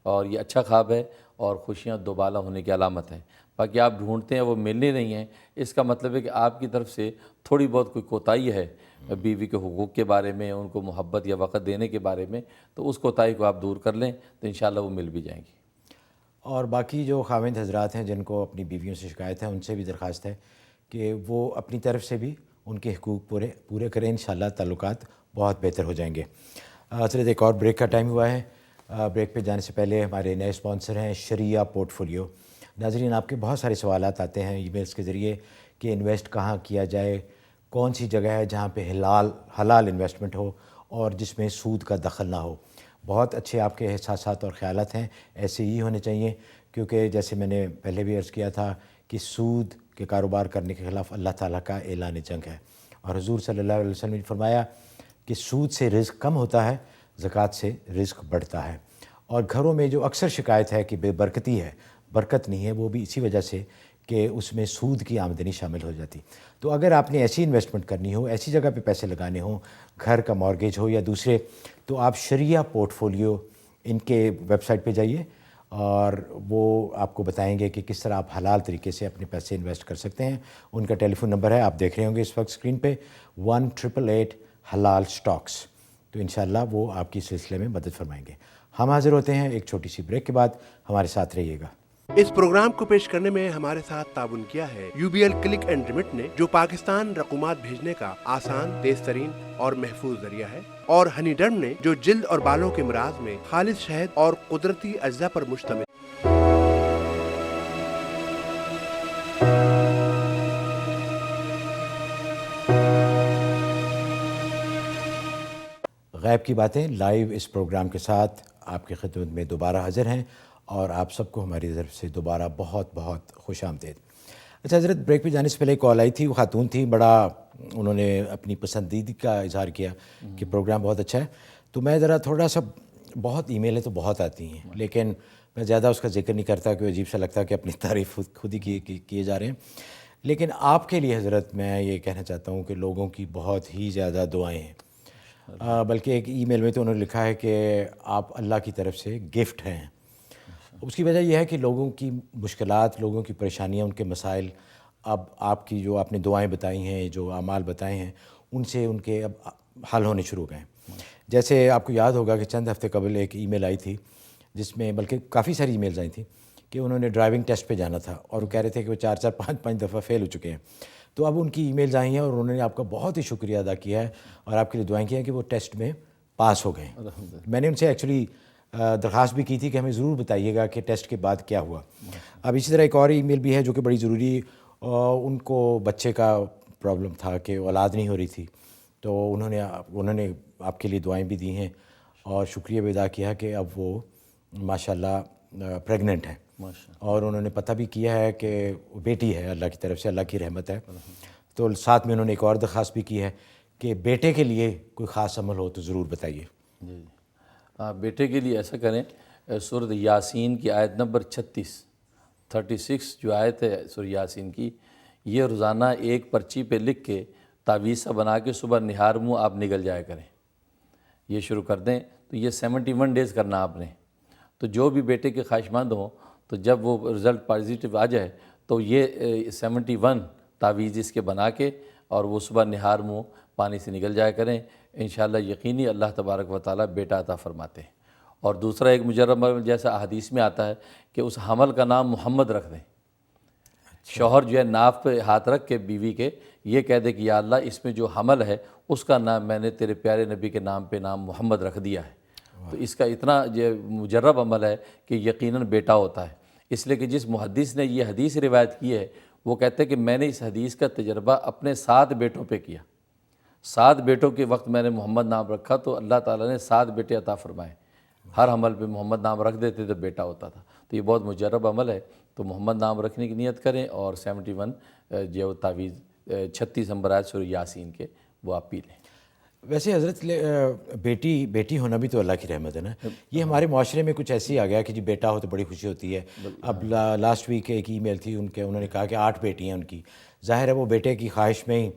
اور یہ اچھا خواب ہے اور خوشیاں دوبالا ہونے کی علامت ہے. باقی آپ ڈھونڈتے ہیں وہ ملنے نہیں ہیں, اس کا مطلب ہے کہ آپ کی طرف سے تھوڑی بہت کوئی کوتاہی ہے بیوی کے حقوق کے بارے میں, ان کو محبت یا وقت دینے کے بارے میں. تو اس کوتاہی کو آپ دور کر لیں تو انشاءاللہ وہ مل بھی جائیں گی. اور باقی جو خاوند حضرات ہیں جن کو اپنی بیویوں سے شکایت ہے, ان سے بھی درخواست ہے کہ وہ اپنی طرف سے بھی ان کے حقوق پورے کریں. انشاءاللہ تعلقات بہت بہتر ہو جائیں گے. حضرت ایک اور بریک کا ٹائم ہوا ہے. بریک پہ جانے سے پہلے ہمارے نئے اسپانسر ہیں شریعہ پورٹ فولیو. ناظرین, آپ کے بہت سارے سوالات آتے ہیں ای میلز کے ذریعے کہ انویسٹ کہاں کیا جائے, کون سی جگہ ہے جہاں پہ حلال انویسٹمنٹ ہو اور جس میں سود کا دخل نہ ہو. بہت اچھے آپ کے احساسات اور خیالات ہیں, ایسے ہی ہونے چاہیے, کیونکہ جیسے میں نے پہلے بھی عرض کیا تھا کہ سود کے کاروبار کرنے کے خلاف اللہ تعالیٰ کا اعلان جنگ ہے. اور حضور صلی اللہ علیہ وسلم نے فرمایا کہ سود سے رزق کم ہوتا ہے, زکوٰۃ سے رزق بڑھتا ہے. اور گھروں میں جو اکثر شکایت ہے کہ بے برکتی ہے, برکت نہیں ہے, وہ بھی اسی وجہ سے کہ اس میں سود کی آمدنی شامل ہو جاتی. تو اگر آپ نے ایسی انویسٹمنٹ کرنی ہو, ایسی جگہ پہ پیسے لگانے ہوں, گھر کا مارگیج ہو یا دوسرے, تو آپ شریعہ پورٹ فولیو ان کے ویب سائٹ پہ جائیے اور وہ آپ کو بتائیں گے کہ کس طرح آپ حلال طریقے سے اپنے پیسے انویسٹ کر سکتے ہیں. ان کا ٹیلی فون نمبر ہے, آپ دیکھ رہے ہوں گے اس وقت اسکرین پہ, 1888 حلال اسٹاکس. تو انشاءاللہ وہ آپ کی سلسلے میں مدد فرمائیں گے. ہم حاضر ہوتے ہیں ایک چھوٹی سی بریک کے بعد, ہمارے ساتھ رہیے گا. اس پروگرام کو پیش کرنے میں ہمارے ساتھ تعاون کیا ہے UBL کلک اینڈ ریمٹ نے, جو پاکستان رقومات بھیجنے کا آسان, تیز ترین اور محفوظ ذریعہ ہے, اور ہنی ڈرم نے, جو جلد اور بالوں کے امراض میں خالص شہد اور قدرتی اجزاء پر مشتمل. غیب کی باتیں لائیو اس پروگرام کے ساتھ آپ کی خدمت میں دوبارہ حاضر ہیں, اور آپ سب کو ہماری طرف سے دوبارہ بہت بہت خوش آمدید. اچھا حضرت, بریک پہ جانے سے پہلے کال آئی تھی, وہ خاتون تھی, بڑا انہوں نے اپنی پسندیدگی کا اظہار کیا کہ پروگرام بہت اچھا ہے. تو میں ذرا تھوڑا سا, بہت ای میلیں تو بہت آتی ہیں لیکن میں زیادہ اس کا ذکر نہیں کرتا کہ عجیب سا لگتا کہ اپنی تعریف خود ہی کیے جا رہے ہیں. لیکن آپ کے لیے حضرت میں یہ کہنا چاہتا ہوں کہ لوگوں کی بہت ہی زیادہ دعائیں ہیں. بلکہ ایک ای میل میں تو انہوں نے لکھا ہے کہ آپ اللہ کی طرف سے گفٹ ہیں. اس کی وجہ یہ ہے کہ لوگوں کی مشکلات, لوگوں کی پریشانیاں, ان کے مسائل اب آپ کی جو آپ نے دعائیں بتائی ہیں, جو اعمال بتائے ہیں, ان سے ان کے اب حل ہونے شروع ہو گئے ہیں. جیسے آپ کو یاد ہوگا کہ چند ہفتے قبل ایک ای میل آئی تھی جس میں, بلکہ کافی ساری ای میلز آئی تھیں کہ انہوں نے ڈرائیونگ ٹیسٹ پہ جانا تھا اور وہ کہہ رہے تھے کہ وہ 4-5 دفعہ فیل ہو چکے ہیں. تو اب ان کی ای میلز آئی ہیں اور انہوں نے آپ کا بہت ہی شکریہ ادا کیا ہے اور آپ کے لیے دعائیں کی ہیں کہ وہ ٹیسٹ میں پاس ہو گئے ہیں. میں نے ان سے ایکچولی درخواست بھی کی تھی کہ ہمیں ضرور بتائیے گا کہ ٹیسٹ کے بعد کیا ہوا. اب اسی طرح ایک اور ای میل بھی ہے جو کہ بڑی ضروری، ان کو بچے کا پرابلم تھا کہ اولاد نہیں ہو رہی تھی، تو انہوں نے آپ کے لیے دعائیں بھی دی ہیں اور شکریہ بھی ادا کیا کہ اب وہ ماشاءاللہ پریگننٹ ہیں، اور انہوں نے پتہ بھی کیا ہے کہ بیٹی ہے، اللہ کی طرف سے، اللہ کی رحمت ہے. تو ساتھ میں انہوں نے ایک اور درخواست بھی کی ہے کہ بیٹے کے لیے کوئی خاص عمل ہو تو ضرور بتائیے. جی بیٹے کے لیے ایسا کریں، سورۃ یاسین کی آیت نمبر 36 جو آیت ہے سورۃ یاسین کی، یہ روزانہ ایک پرچی پہ لکھ کے تعویذ سا بنا کے صبح نہار منہ آپ نگل جایا کریں. یہ شروع کر دیں تو یہ 71 ڈیز کرنا آپ نے. تو جو بھی بیٹے کے خواہش مند ہوں تو جب وہ رزلٹ پازیٹیو آ جائے تو یہ 71 تعویذ اس کے بنا کے اور وہ صبح نہار منہ پانی سے نگل جایا کریں. انشاءاللہ یقینی اللہ تبارک و تعالیٰ بیٹا عطا فرماتے ہیں. اور دوسرا ایک مجرب عمل جیسا احادیث میں آتا ہے کہ اس حمل کا نام محمد رکھ دیں. شوہر جو ہے ناف پہ ہاتھ رکھ کے بیوی کے یہ کہہ دے کہ یا اللہ اس میں جو حمل ہے اس کا نام میں نے تیرے پیارے نبی کے نام پہ نام محمد رکھ دیا ہے. تو اس کا اتنا جو مجرب عمل ہے کہ یقیناً بیٹا ہوتا ہے. اس لیے کہ جس محدث نے یہ حدیث روایت کی ہے وہ کہتے ہیں کہ میں نے اس حدیث کا تجربہ اپنے 7 بیٹوں پہ کیا. 7 بیٹوں کے وقت میں نے محمد نام رکھا تو اللہ تعالیٰ نے 7 بیٹے عطا فرمائے. ہر حمل پہ محمد نام رکھ دیتے تو بیٹا ہوتا تھا. تو یہ بہت مجرب عمل ہے. تو محمد نام رکھنے کی نیت کریں اور 71 جو تعویذ 36 نمبر آیت سورہ یاسین کے وہ آپ پی لیں. ویسے حضرت بیٹی ہونا بھی تو اللہ کی رحمت ہے نا. یہ ہمارے معاشرے میں کچھ ایسی آ گیا کہ جی بیٹا ہو تو بڑی خوشی ہوتی ہے. اب لاسٹ ویک ایک ای میل تھی انہوں نے کہا کہ 8 بیٹیاں ان کی. ظاہر ہے وہ بیٹے کی خواہش میں ہی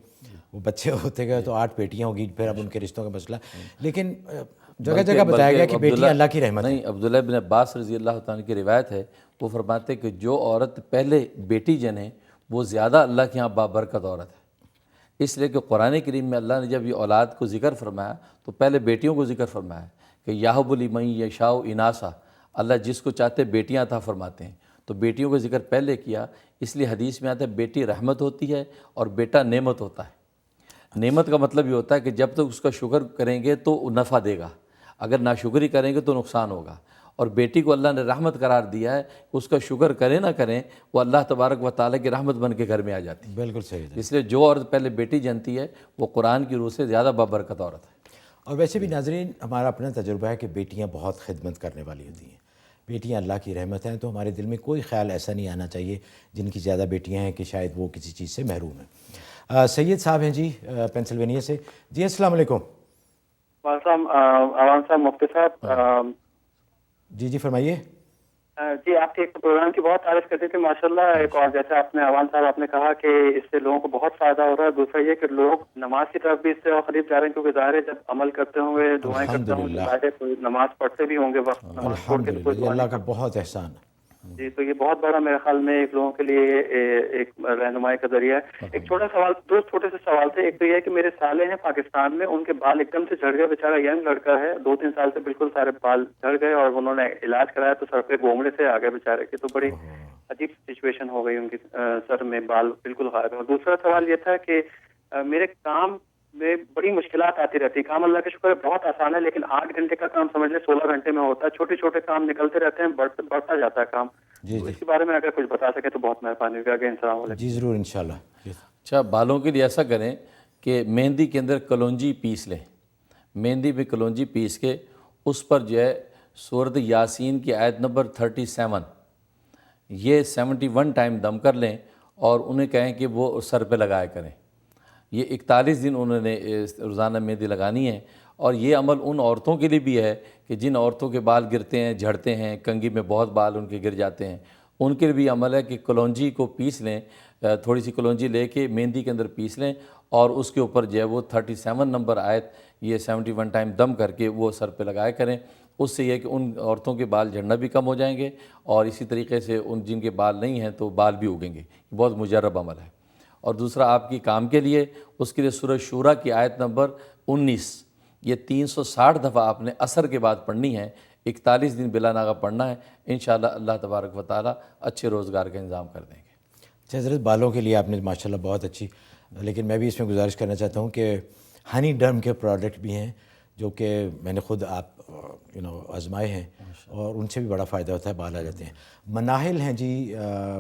وہ بچے ہوتے گئے تو 8 بیٹیاں ہوگی. پھر اب ان کے رشتوں کا مسئلہ، لیکن جگہ جگہ بتایا گیا کہ بیٹی اللہ کی رحمت ہے. نہیں، عبداللہ بن عباس رضی اللہ تعالیٰ کی روایت ہے، وہ فرماتے کہ جو عورت پہلے بیٹی جنے وہ زیادہ اللہ کے یہاں بابرکت عورت ہے. اس لیے کہ قرآن کریم میں اللہ نے جب یہ اولاد کو ذکر فرمایا تو پہلے بیٹیوں کو ذکر فرمایا کہ یہب لمن یشاء اناسا، اللہ جس کو چاہتے بیٹیاں عطا فرماتے ہیں. تو بیٹیوں کا ذکر پہلے کیا، اس لیے حدیث میں آتا ہے بیٹی رحمت ہوتی ہے اور بیٹا نعمت ہوتا ہے. نعمت کا مطلب یہ ہوتا ہے کہ جب تک اس کا شکر کریں گے تو نفع دے گا، اگر ناشکری کریں گے تو نقصان ہوگا. اور بیٹی کو اللہ نے رحمت قرار دیا ہے، اس کا شکر کریں نہ کریں وہ اللہ تبارک و تعالیٰ کی رحمت بن کے گھر میں آ جاتی ہے. بالکل صحیح ہے. اس لیے جو عورت پہلے بیٹی جنتی ہے وہ قرآن کی روح سے زیادہ بابرکت عورت ہے. اور ویسے بھی ناظرین ہمارا اپنا تجربہ ہے کہ بیٹیاں بہت خدمت کرنے والی ہوتی ہیں. بیٹیاں اللہ کی رحمت ہیں. تو ہمارے دل میں کوئی خیال ایسا نہیں آنا چاہیے جن کی زیادہ بیٹیاں ہیں کہ شاید وہ کسی چیز سے محروم ہیں. سید صاحب ہیں جی پینسلوینیا سے. جی السلام علیکم. وعلیکم عوام صاحب، مفتی صاحب. جی فرمائیے. جی آپ کے پروگرام کی بہت تعریف کرتے تھے ماشاءاللہ. ایک اور جیسے آپ نے عوام صاحب آپ نے کہا کہ اس سے لوگوں کو بہت فائدہ ہو رہا ہے. دوسرا یہ کہ لوگ نماز کی طرف بھی اس سے اور قریب جا رہے ہیں، کیونکہ ظاہر ہے جب عمل کرتے ہوں گے دعائیں کرتے ہوں گے ظاہر ہے نماز پڑھتے بھی ہوں گے وقت نماز چھوڑ کے. الحمدللہ، اللہ کا بہت احسان ہے. جی تو یہ بہت بڑا میرے خیال میں ایک لوگوں کے لیے ایک رہنمائی کا ذریعہ ہے. ایک چھوٹا سوال، 2 چھوٹے سے سوال تھے. ایک تو یہ ہے کہ میرے سالے ہیں پاکستان میں، ان کے بال ایک دم سے جھڑ گئے. بیچارہ ینگ لڑکا ہے، 2-3 سال سے بالکل سارے بال جھڑ گئے اور انہوں نے علاج کرایا تو سر پہ گھومڑے سے آ گئے بیچارے کے. تو بڑی عجیب سچویشن ہو گئی ان کی، سر میں بال بالکل غائب. اور دوسرا سوال یہ تھا کہ میرے کام میں بڑی مشکلات آتی رہتی. کام اللہ کا شکر ہے بہت آسان ہے، لیکن 8 گھنٹے کا کام سمجھ لیں 16 گھنٹے میں ہوتا ہے. چھوٹے چھوٹے کام نکلتے رہتے ہیں، بڑھتا جاتا ہے کام. تو اس کے بارے میں اگر کچھ بتا سکے تو بہت مہربانی ہوگی. آگے السلام علیکم. جی ضرور انشاءاللہ. اچھا، بالوں کے لیے ایسا کریں کہ مہندی کے اندر کلونجی پیس لیں. مہندی میں کلونجی پیس کے اس پر جو ہے سورۃ یاسین کی آیت نمبر 37 یہ 71 ٹائم دم کر لیں اور انہیں کہیں کہ وہ سر پہ لگایا کریں. یہ 41 دن انہوں نے روزانہ مہندی لگانی ہے. اور یہ عمل ان عورتوں کے لیے بھی ہے کہ جن عورتوں کے بال گرتے ہیں، جھڑتے ہیں، کنگھی میں بہت بال ان کے گر جاتے ہیں، ان کے لیے بھی عمل ہے کہ کلونجی کو پیس لیں. تھوڑی سی کلونجی لے کے مہندی کے اندر پیس لیں اور اس کے اوپر جو ہے وہ 37 نمبر آیت یہ 71 ٹائم دم کر کے وہ سر پہ لگایا کریں. اس سے یہ کہ ان عورتوں کے بال جھڑنا بھی کم ہو جائیں گے اور اسی طریقے سے ان جن کے بال نہیں ہیں تو بال بھی اگیں گے. بہت مجرب عمل ہے. اور دوسرا آپ کی کام کے لیے اس کے لیے سورہ شورا کی آیت نمبر 19 یہ 360 دفعہ آپ نے عصر کے بعد پڑھنی ہے. 41 دن بلا ناغہ پڑھنا ہے. انشاءاللہ اللہ تبارک و تعالی اچھے روزگار کا انتظام کر دیں گے. حضرت بالوں کے لیے آپ نے ماشاءاللہ بہت اچھی، لیکن میں بھی اس میں گزارش کرنا چاہتا ہوں کہ ہنی ڈرم کے پروڈکٹ بھی ہیں جو کہ میں نے خود آزمائے ہیں اور ان سے بھی بڑا فائدہ ہوتا ہے، بال آ جاتے ہیں۔ مناہل ہیں جی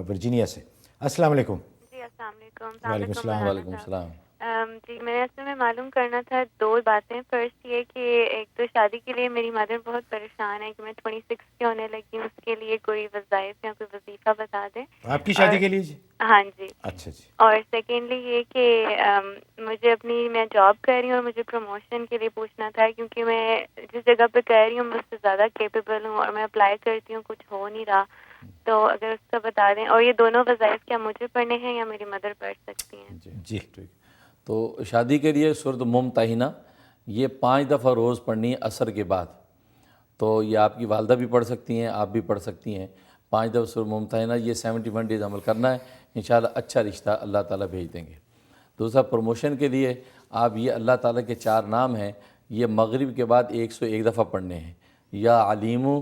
ورجینیا سے، السلام علیکم۔ جی السلام علیکم۔ وعلیکم السلام۔ وعلیکم السلام۔ جی میں نے اصل میں معلوم کرنا تھا 2 باتیں۔ فرسٹ یہ کہ ایک تو شادی کے لیے میری مدر بہت پریشان ہے کہ میں 26 کی ہونے لگی ہوں، اس کے لیے کوئی وظائف یا کوئی وظیفہ بتا دیں۔ آپ کی شادی کے لیے جی؟ ہاں جی۔ اچھا جی۔ اور سیکنڈلی یہ کہ مجھے میں جاب کر رہی ہوں اور مجھے پروموشن کے لیے پوچھنا تھا، کیونکہ میں جس جگہ پہ کر رہی ہوں میں اس سے زیادہ کیپیبل ہوں اور میں اپلائی کرتی ہوں، کچھ ہو نہیں رہا، تو اگر اس کا بتا دیں۔ اور یہ دونوں وظائف کیا مجھے پڑھنے ہیں یا میری مدر پڑھ سکتی ہیں؟ جی ٹھیک۔ تو شادی کے لیے سورۃ ممتحنہ یہ 5 دفعہ روز پڑھنی ہے عصر کے بعد، تو یہ آپ کی والدہ بھی پڑھ سکتی ہیں، آپ بھی پڑھ سکتی ہیں 5 دفعہ سورۃ ممتحنہ، یہ 71 ڈیز عمل کرنا ہے، انشاءاللہ اچھا رشتہ اللہ تعالیٰ بھیج دیں گے۔ دوسرا پروموشن کے لیے آپ یہ اللہ تعالیٰ کے 4 نام ہیں، یہ مغرب کے بعد 101 دفعہ پڑھنے ہیں، یا علیمو،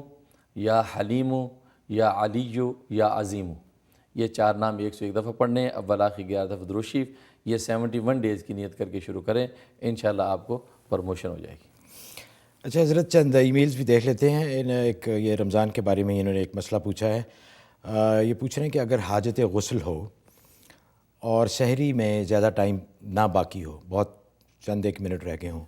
یا حلیمو، یا علیو، یا عظیمو، یہ 4 نام 101 دفعہ پڑھنے ہیں۔ اول آخر 11 دفعہ درود شریف، یہ 71 ڈیز کی نیت کر کے شروع کریں، انشاءاللہ آپ کو پروموشن ہو جائے گی۔ اچھا حضرت چند ای میلز بھی دیکھ لیتے ہیں۔ ایک یہ رمضان کے بارے میں انہوں نے ایک مسئلہ پوچھا ہے، یہ پوچھ رہے ہیں کہ اگر حاجت غسل ہو اور سحری میں زیادہ ٹائم نہ باقی ہو، بہت چند 1 منٹ رہ گئے ہوں،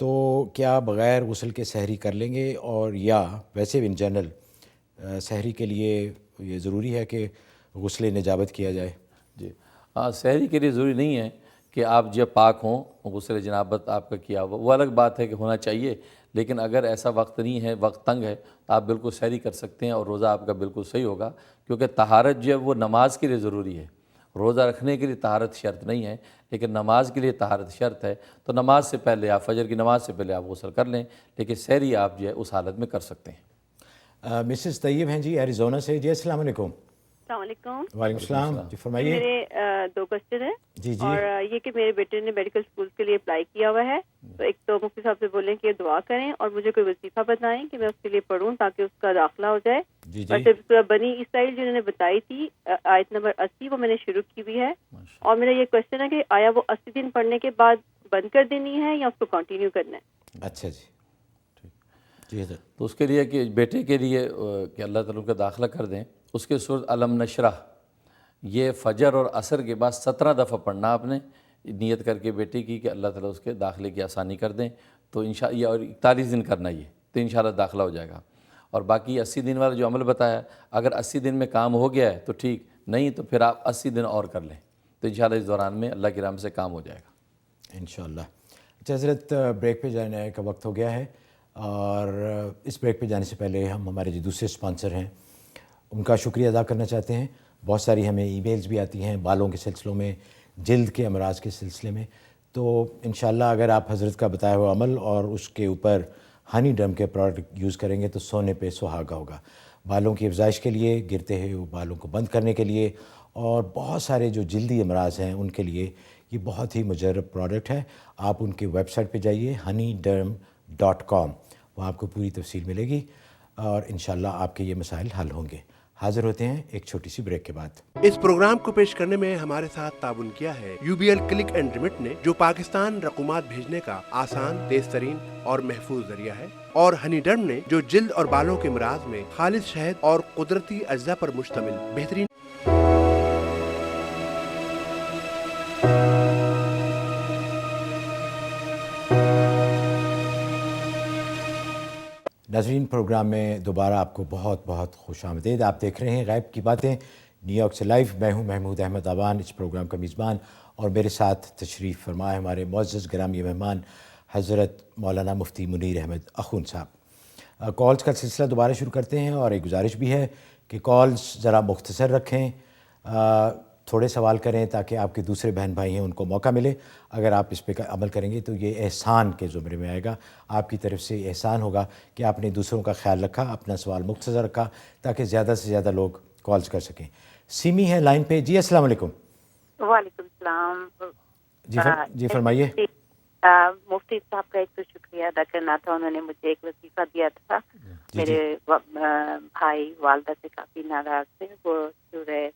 تو کیا بغیر غسل کے سحری کر لیں گے، اور یا ویسے ان جنرل سحری کے لیے یہ ضروری ہے کہ غسل نجابت کیا جائے؟ جی سحری کے لیے ضروری نہیں ہے کہ آپ جب پاک ہوں، غسل جنابت آپ کا کیا ہوا، وہ الگ بات ہے کہ ہونا چاہیے، لیکن اگر ایسا وقت نہیں ہے، وقت تنگ ہے، تو آپ بالکل سحری کر سکتے ہیں اور روزہ آپ کا بالکل صحیح ہوگا، کیونکہ طہارت جو ہے وہ نماز کے لیے ضروری ہے۔ روزہ رکھنے کے لیے طہارت شرط نہیں ہے، لیکن نماز کے لیے طہارت شرط ہے، تو نماز سے پہلے آپ فجر کی نماز سے پہلے آپ غسل کر لیں، لیکن سحری آپ جو ہے اس حالت میں کر سکتے ہیں۔ مسز طیب ہیں جی ایریزونا سے، جی السلام علیکم۔ السلام علیکم۔ وعلیکم السلام، جی فرمائیے۔ میرے 2 کوسچن ہیں، جی جی۔ اور یہ کہ میرے بیٹے نے میڈیکل اسکول کے لیے اپلائی کیا ہوا ہے، تو ایک تو مفتی صاحب سے بولیں کہ دعا کریں، اور مجھے کوئی وظیفہ بتائیں کہ میں اس کے لیے پڑھوں تاکہ اس کا داخلہ ہو جائے۔ جی اور پھر بنی اسرائیل جو انہوں نے بتائی تھی آیت نمبر 80، وہ میں نے شروع کی ہوئی ہے، اور میرا یہ کوسچن ہے کہ آیا وہ 80 دن پڑھنے کے بعد بند کر دینی ہے یا اس کو کنٹینیو کرنا ہے؟ اچھا جی جی سر۔ تو اس کے لیے کہ بیٹے کے لیے کہ اللہ تعالیٰ کا داخلہ کر دیں، اس کے سورۃ علم نشرح یہ فجر اور عصر کے بعد 17 دفعہ پڑھنا آپ نے، نیت کر کے بیٹے کی کہ اللہ تعالیٰ اس کے داخلے کی آسانی کر دیں، تو انشاءاللہ یہ اور 41 دن کرنا یہ، تو انشاءاللہ داخلہ ہو جائے گا۔ اور باقی 80 دن والا جو عمل بتایا، اگر 80 دن میں کام ہو گیا ہے تو ٹھیک، نہیں تو پھر آپ 80 دن اور کر لیں، تو انشاءاللہ اس دوران میں اللہ کی رحمت سے کام ہو جائے گا انشاءاللہ۔ اچھا حضرت بریک پہ جانے کا وقت ہو گیا ہے، اور اس بریک پہ جانے سے پہلے ہم ہمارے جو دوسرے اسپانسر ہیں ان کا شکریہ ادا کرنا چاہتے ہیں۔ بہت ساری ہمیں ای میلز بھی آتی ہیں بالوں کے سلسلوں میں، جلد کے امراض کے سلسلے میں، تو انشاءاللہ اگر آپ حضرت کا بتایا ہوا عمل اور اس کے اوپر ہنی ڈرم کے پروڈکٹ یوز کریں گے تو سونے پہ سہاگا ہوگا، بالوں کی افزائش کے لیے، گرتے ہوئے بالوں کو بند کرنے کے لیے، اور بہت سارے جو جلدی امراض ہیں ان کے لیے یہ بہت ہی مجرب پروڈکٹ ہے۔ آپ ان کی ویب سائٹ پہ جائیے honeyderm.com، وہاں آپ کو پوری تفصیل ملے گی، اور انشاءاللہ آپ کے یہ مسائل حل ہوں گے۔ حاضر ہوتے ہیں ایک چھوٹی سی بریک کے بعد۔ اس پروگرام کو پیش کرنے میں ہمارے ساتھ تعاون کیا ہے UBL کلک اینڈ ریمٹ نے، جو پاکستان رقومات بھیجنے کا آسان، تیز ترین اور محفوظ ذریعہ ہے، اور ہنی ڈرم نے، جو جلد اور بالوں کے امراض میں خالص شہد اور قدرتی اجزاء پر مشتمل بہترین ناظرین، پروگرام میں دوبارہ آپ کو بہت بہت خوش آمدید۔ آپ دیکھ رہے ہیں غیب کی باتیں نیو یارک سے لائیو۔ میں ہوں محمود احمد آبان، اس پروگرام کا میزبان، اور میرے ساتھ تشریف فرما ہے ہمارے معزز گرامی مہمان حضرت مولانا مفتی منیر احمد اخون صاحب۔ کالز کا سلسلہ دوبارہ شروع کرتے ہیں، اور ایک گزارش بھی ہے کہ کالز ذرا مختصر رکھیں، تھوڑے سوال کریں تاکہ آپ کے دوسرے بہن بھائی ہیں ان کو موقع ملے۔ اگر آپ اس پہ عمل کریں گے تو یہ احسان کے زمرے میں آئے گا، آپ کی طرف سے احسان ہوگا کہ آپ نے دوسروں کا خیال رکھا، اپنا سوال مختصر رکھا، تاکہ زیادہ سے زیادہ لوگ کالز کر سکیں۔ سیمی ہے لائن پہ، جی السلام علیکم۔ وعلیکم السلام۔ جی فرمائیے۔ مفتی صاحب کا ایک تو شکریہ ادا کرنا تھا، انہوں نے مجھے ایک وظیفہ دیا تھا، میرے بھائی والدہ سے کافی ناراض تھے، وہ سورہ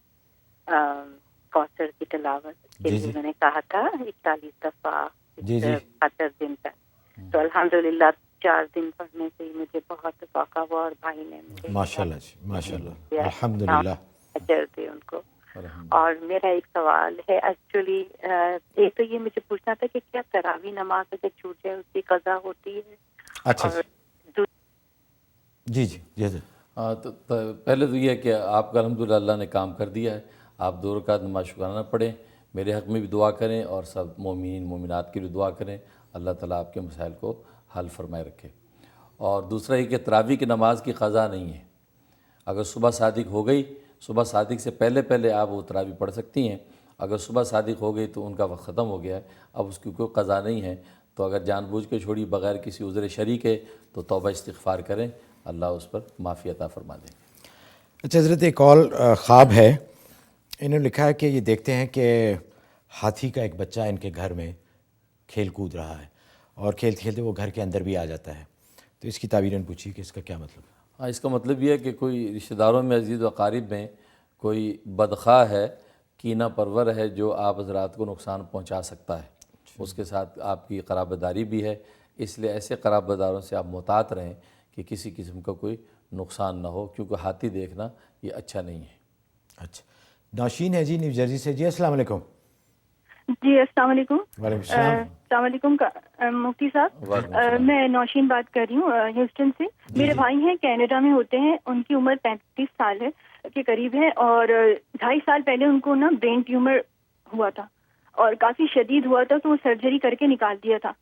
کوثر کی تلاوت کے لیے میں نے کہا تھا 41 دفعہ 70 دن تک. تو الحمدللہ 4 دن پڑھنے سے ہی مجھے بہت واقع ہوا اور بھائی نے مجھے ماشاءاللہ جی ماشاءاللہ الحمدللہ اجر دے ان کو. اور میرا ایک سوال ہے ایکچولی، ایک تو یہ مجھے پوچھنا تھا کہ کیا تراویح نماز اگر چھوٹ جائے اس کی قضا ہوتی ہے؟ اچھا جی جی جی تو پہلے تو یہ ہے کہ آپ کا الحمدللہ اللہ نے کام کر دیا ہے. آپ 2 رکعت نماز شکرانہ پڑھیں، میرے حق میں بھی دعا کریں اور سب مومنین مومنات کی بھی دعا کریں. اللہ تعالیٰ آپ کے مسائل کو حل فرمائے رکھے. اور دوسرا یہ کہ تراویح کی نماز کی قضا نہیں ہے. اگر صبح صادق ہو گئی، صبح صادق سے پہلے آپ وہ تراویح پڑھ سکتی ہیں. اگر صبح صادق ہو گئی تو ان کا وقت ختم ہو گیا ہے، اب اس کی کوئی قضا نہیں ہے. تو اگر جان بوجھ کے چھوڑی بغیر کسی عذر شرعی کے تو توبہ استغفار کریں، اللہ اس پر معافی عطا فرما دیں. اچھا حضرت، ایک اور خواب ہے. انہوں نے لکھا ہے کہ یہ دیکھتے ہیں کہ ہاتھی کا ایک بچہ ان کے گھر میں کھیل کود رہا ہے اور کھیلتے کھیلتے وہ گھر کے اندر بھی آ جاتا ہے. تو اس کی تعبیر انہوں نے پوچھی کہ اس کا کیا مطلب ہے؟ ہاں، اس کا مطلب یہ ہے کہ کوئی رشتہ داروں میں عزیز و اقارب میں کوئی بدخواہ ہے، کینہ پرور ہے جو آپ حضرات کو نقصان پہنچا سکتا ہے. اس کے ساتھ آپ کی قرابت داری بھی ہے، اس لیے ایسے قرابت داروں سے آپ محتاط رہیں کہ کسی قسم کا کوئی نقصان نہ ہو، کیونکہ ہاتھی دیکھنا یہ اچھا نہیں ہے. اچھا، نوشین ہے جی نیو جرسی سے. جی السلام علیکم. جی السلام علیکم. وعلیکم السلام. السلام علیکم مفتی صاحب، میں نوشین بات کر رہی ہوں ہیوسٹن سے. میرے بھائی ہیں کینیڈا میں ہوتے ہیں، ان کی عمر 35 سال ہے کے قریب ہے، اور 2.5 سال پہلے ان کو نا برین ٹیومر ہوا تھا اور کافی شدید ہوا تھا، تو وہ سرجری کر کے نکال دیا تھا.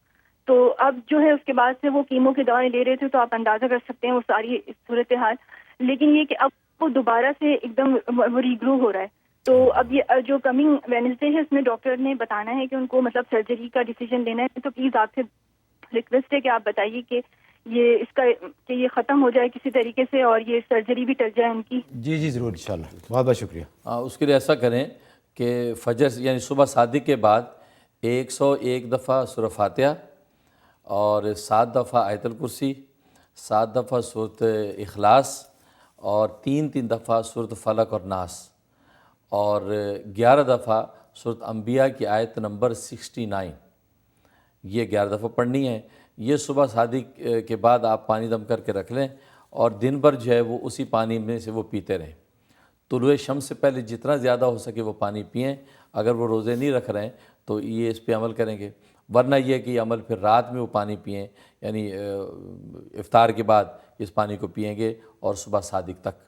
تو اب جو ہے اس کے بعد سے وہ کیمو کی دوائیں لے رہے تھے، تو آپ اندازہ کر سکتے ہیں وہ ساری صورتحال. لیکن یہ کہ اب وہ دوبارہ سے ایک دم ریگرو ہو رہا ہے. تو اب یہ جو کمنگ وینسڈے ہے اس میں ڈاکٹر نے بتانا ہے کہ ان کو مطلب سرجری کا ڈیسیجن لینا ہے. تو پلیز آپ سے ریکویسٹ ہے کہ آپ بتائیے کہ یہ اس کا کہ یہ ختم ہو جائے کسی طریقے سے اور یہ سرجری بھی ٹل جائے ان کی. جی جی ضرور انشاءاللہ. بہت بہت شکریہ. اس کے لیے ایسا کریں کہ فجر یعنی صبح صادق کے بعد 101 دفعہ سورہ فاتحہ اور 7 دفعہ آیت الکرسی، 7 دفعہ سورۃ اخلاص اور 3 دفعہ سورۃ فلق اور ناس اور 11 دفعہ سورۃ انبیاء کی آیت نمبر 69، یہ 11 دفعہ پڑھنی ہے. یہ صبح صادق کے بعد آپ پانی دم کر کے رکھ لیں اور دن بھر جو ہے وہ اسی پانی میں سے وہ پیتے رہیں. طلوع شمس سے پہلے جتنا زیادہ ہو سکے وہ پانی پئیں. اگر وہ روزے نہیں رکھ رہے ہیں تو یہ اس پہ عمل کریں گے، ورنہ یہ کہ یہ عمل پھر رات میں وہ پانی پئیں، یعنی افطار کے بعد اس پانی کو پئیں گے اور صبح صادق تک.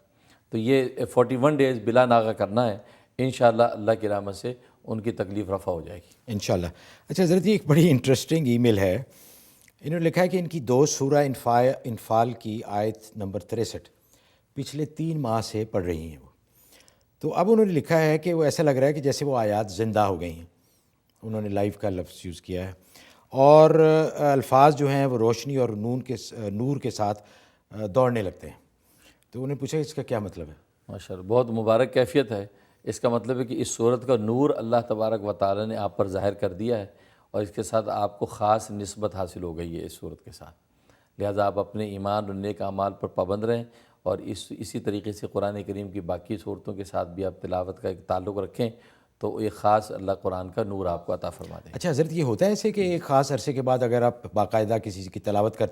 تو یہ 41 ڈیز بلا ناغہ کرنا ہے. انشاءاللہ اللہ کی رحمت سے ان کی تکلیف رفع ہو جائے گی انشاءاللہ. اچھا حضرت، یہ ایک بڑی انٹرسٹنگ ای میل ہے. انہوں نے لکھا ہے کہ ان کی 2 سورہ انفال کی آیت نمبر 63 پچھلے 3 ماہ سے پڑھ رہی ہیں وہ. تو اب انہوں نے لکھا ہے کہ وہ ایسا لگ رہا ہے کہ جیسے وہ آیات زندہ ہو گئی ہیں. انہوں نے لائف کا لفظ یوز کیا ہے اور الفاظ جو ہیں وہ روشنی اور نور کے ساتھ دوڑنے لگتے ہیں. تو انہوں نے پوچھا اس کا کیا مطلب ہے؟ ماشاءاللہ، بہت مبارک کیفیت ہے. اس کا مطلب ہے کہ اس صورت کا نور اللہ تبارک و تعالی نے آپ پر ظاہر کر دیا ہے اور اس کے ساتھ آپ کو خاص نسبت حاصل ہو گئی ہے اس صورت کے ساتھ. لہذا آپ اپنے ایمان اور نیک اعمال پر پابند رہیں اور اسی طریقے سے قرآن کریم کی باقی صورتوں کے ساتھ بھی آپ تلاوت کا ایک تعلق رکھیں تو ایک خاص اللہ قرآن کا نور آپ کو عطا فرما دیں. اچھا حضرت، یہ ہوتا ہے ایسے کہ ایک خاص عرصے کے بعد اگر آپ باقاعدہ کسی کی تلاوت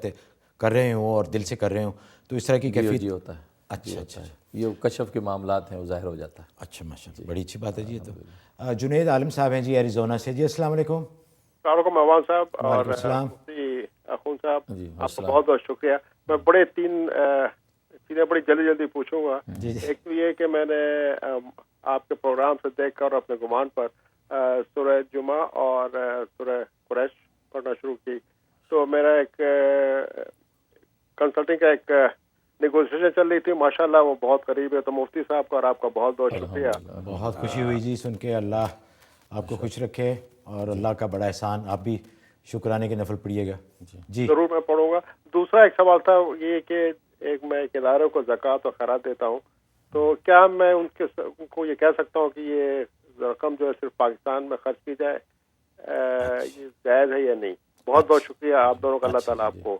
کر رہے ہوں اور دل سے کر رہے ہوں تو اس طرح کی کیفیت جی ہوتا ہے. اچھا اچھا، یہ کشف کے معاملات ہیں وہ ظاہر ہو جاتا ہے. اچھا ماشاءاللہ، بڑی اچھی بات ہے جی. تو جنید عالم صاحب ہیں جی ایریزونا سے. جی السلام علیکم. السلام علیکم عوام صاحب اور السلام مفتی اخون صاحب، جی آپ کا بہت بہت شکریہ. میں بڑے 3 چیزیں بڑی جلدی پوچھوں گا. ایک تو یہ کہ میں نے آپ کے پروگرام سے دیکھ کر اپنے گمان پر سورہ جمعہ اور سورہ قریش پڑھنا شروع کی. تو میرا ایک کنسلٹنگ کا ایک نیگوشیشن چل رہی تھی، ماشاءاللہ وہ بہت قریب ہے. تو مفتی صاحب کا اور آپ کا بہت بہت شکریہ. بہت خوشی ہوئی جی سن کے. اللہ آپ کو خوش رکھے اور اللہ کا بڑا احسان. آپ بھی شکرانے کے نفل پڑھیے گا. جی ضرور میں پڑھوں گا. دوسرا ایک سوال تھا یہ کہ میں ایک ادارے کو زکوٰۃ اور خیرات دیتا ہوں، تو کیا میں ان کو یہ کہہ سکتا ہوں کہ یہ رقم جو ہے صرف پاکستان میں خرچ کی جائے، یہ جائز ہے یا نہیں؟ بہت بہت شکریہ آپ دونوں کا. اللہ تعالیٰ آپ کو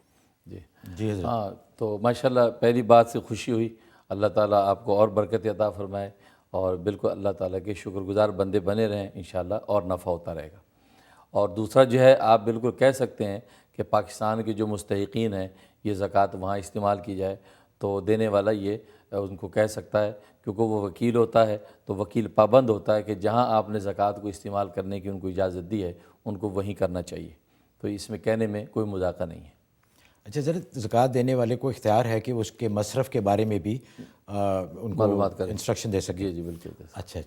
جی ہاں. تو ماشاءاللہ پہلی بات سے خوشی ہوئی. اللہ تعالیٰ آپ کو اور برکت عطا فرمائے اور بالکل اللہ تعالیٰ کے شکر گزار بندے بنے رہیں انشاءاللہ، اور نفع ہوتا رہے گا۔ اور دوسرا جو ہے، آپ بالکل کہہ سکتے ہیں کہ پاکستان کے جو مستحقین ہیں یہ زکوٰۃ وہاں استعمال کی جائے، تو دینے والا یہ ان کو کہہ سکتا ہے، کیونکہ وہ وکیل ہوتا ہے تو وکیل پابند ہوتا ہے کہ جہاں آپ نے زکوٰۃ کو استعمال کرنے کی ان کو اجازت دی ہے ان کو وہیں کرنا چاہیے، تو اس میں کہنے میں کوئی مذاقہ نہیں ہے۔ اچھا حضرت، زکوٰۃ دینے والے کو اختیار ہے کہ اس کے مصرف کے بارے میں بھی ان کو معلومات کریں، انسٹرکشن دے سکے؟ جی بالکل۔ اچھا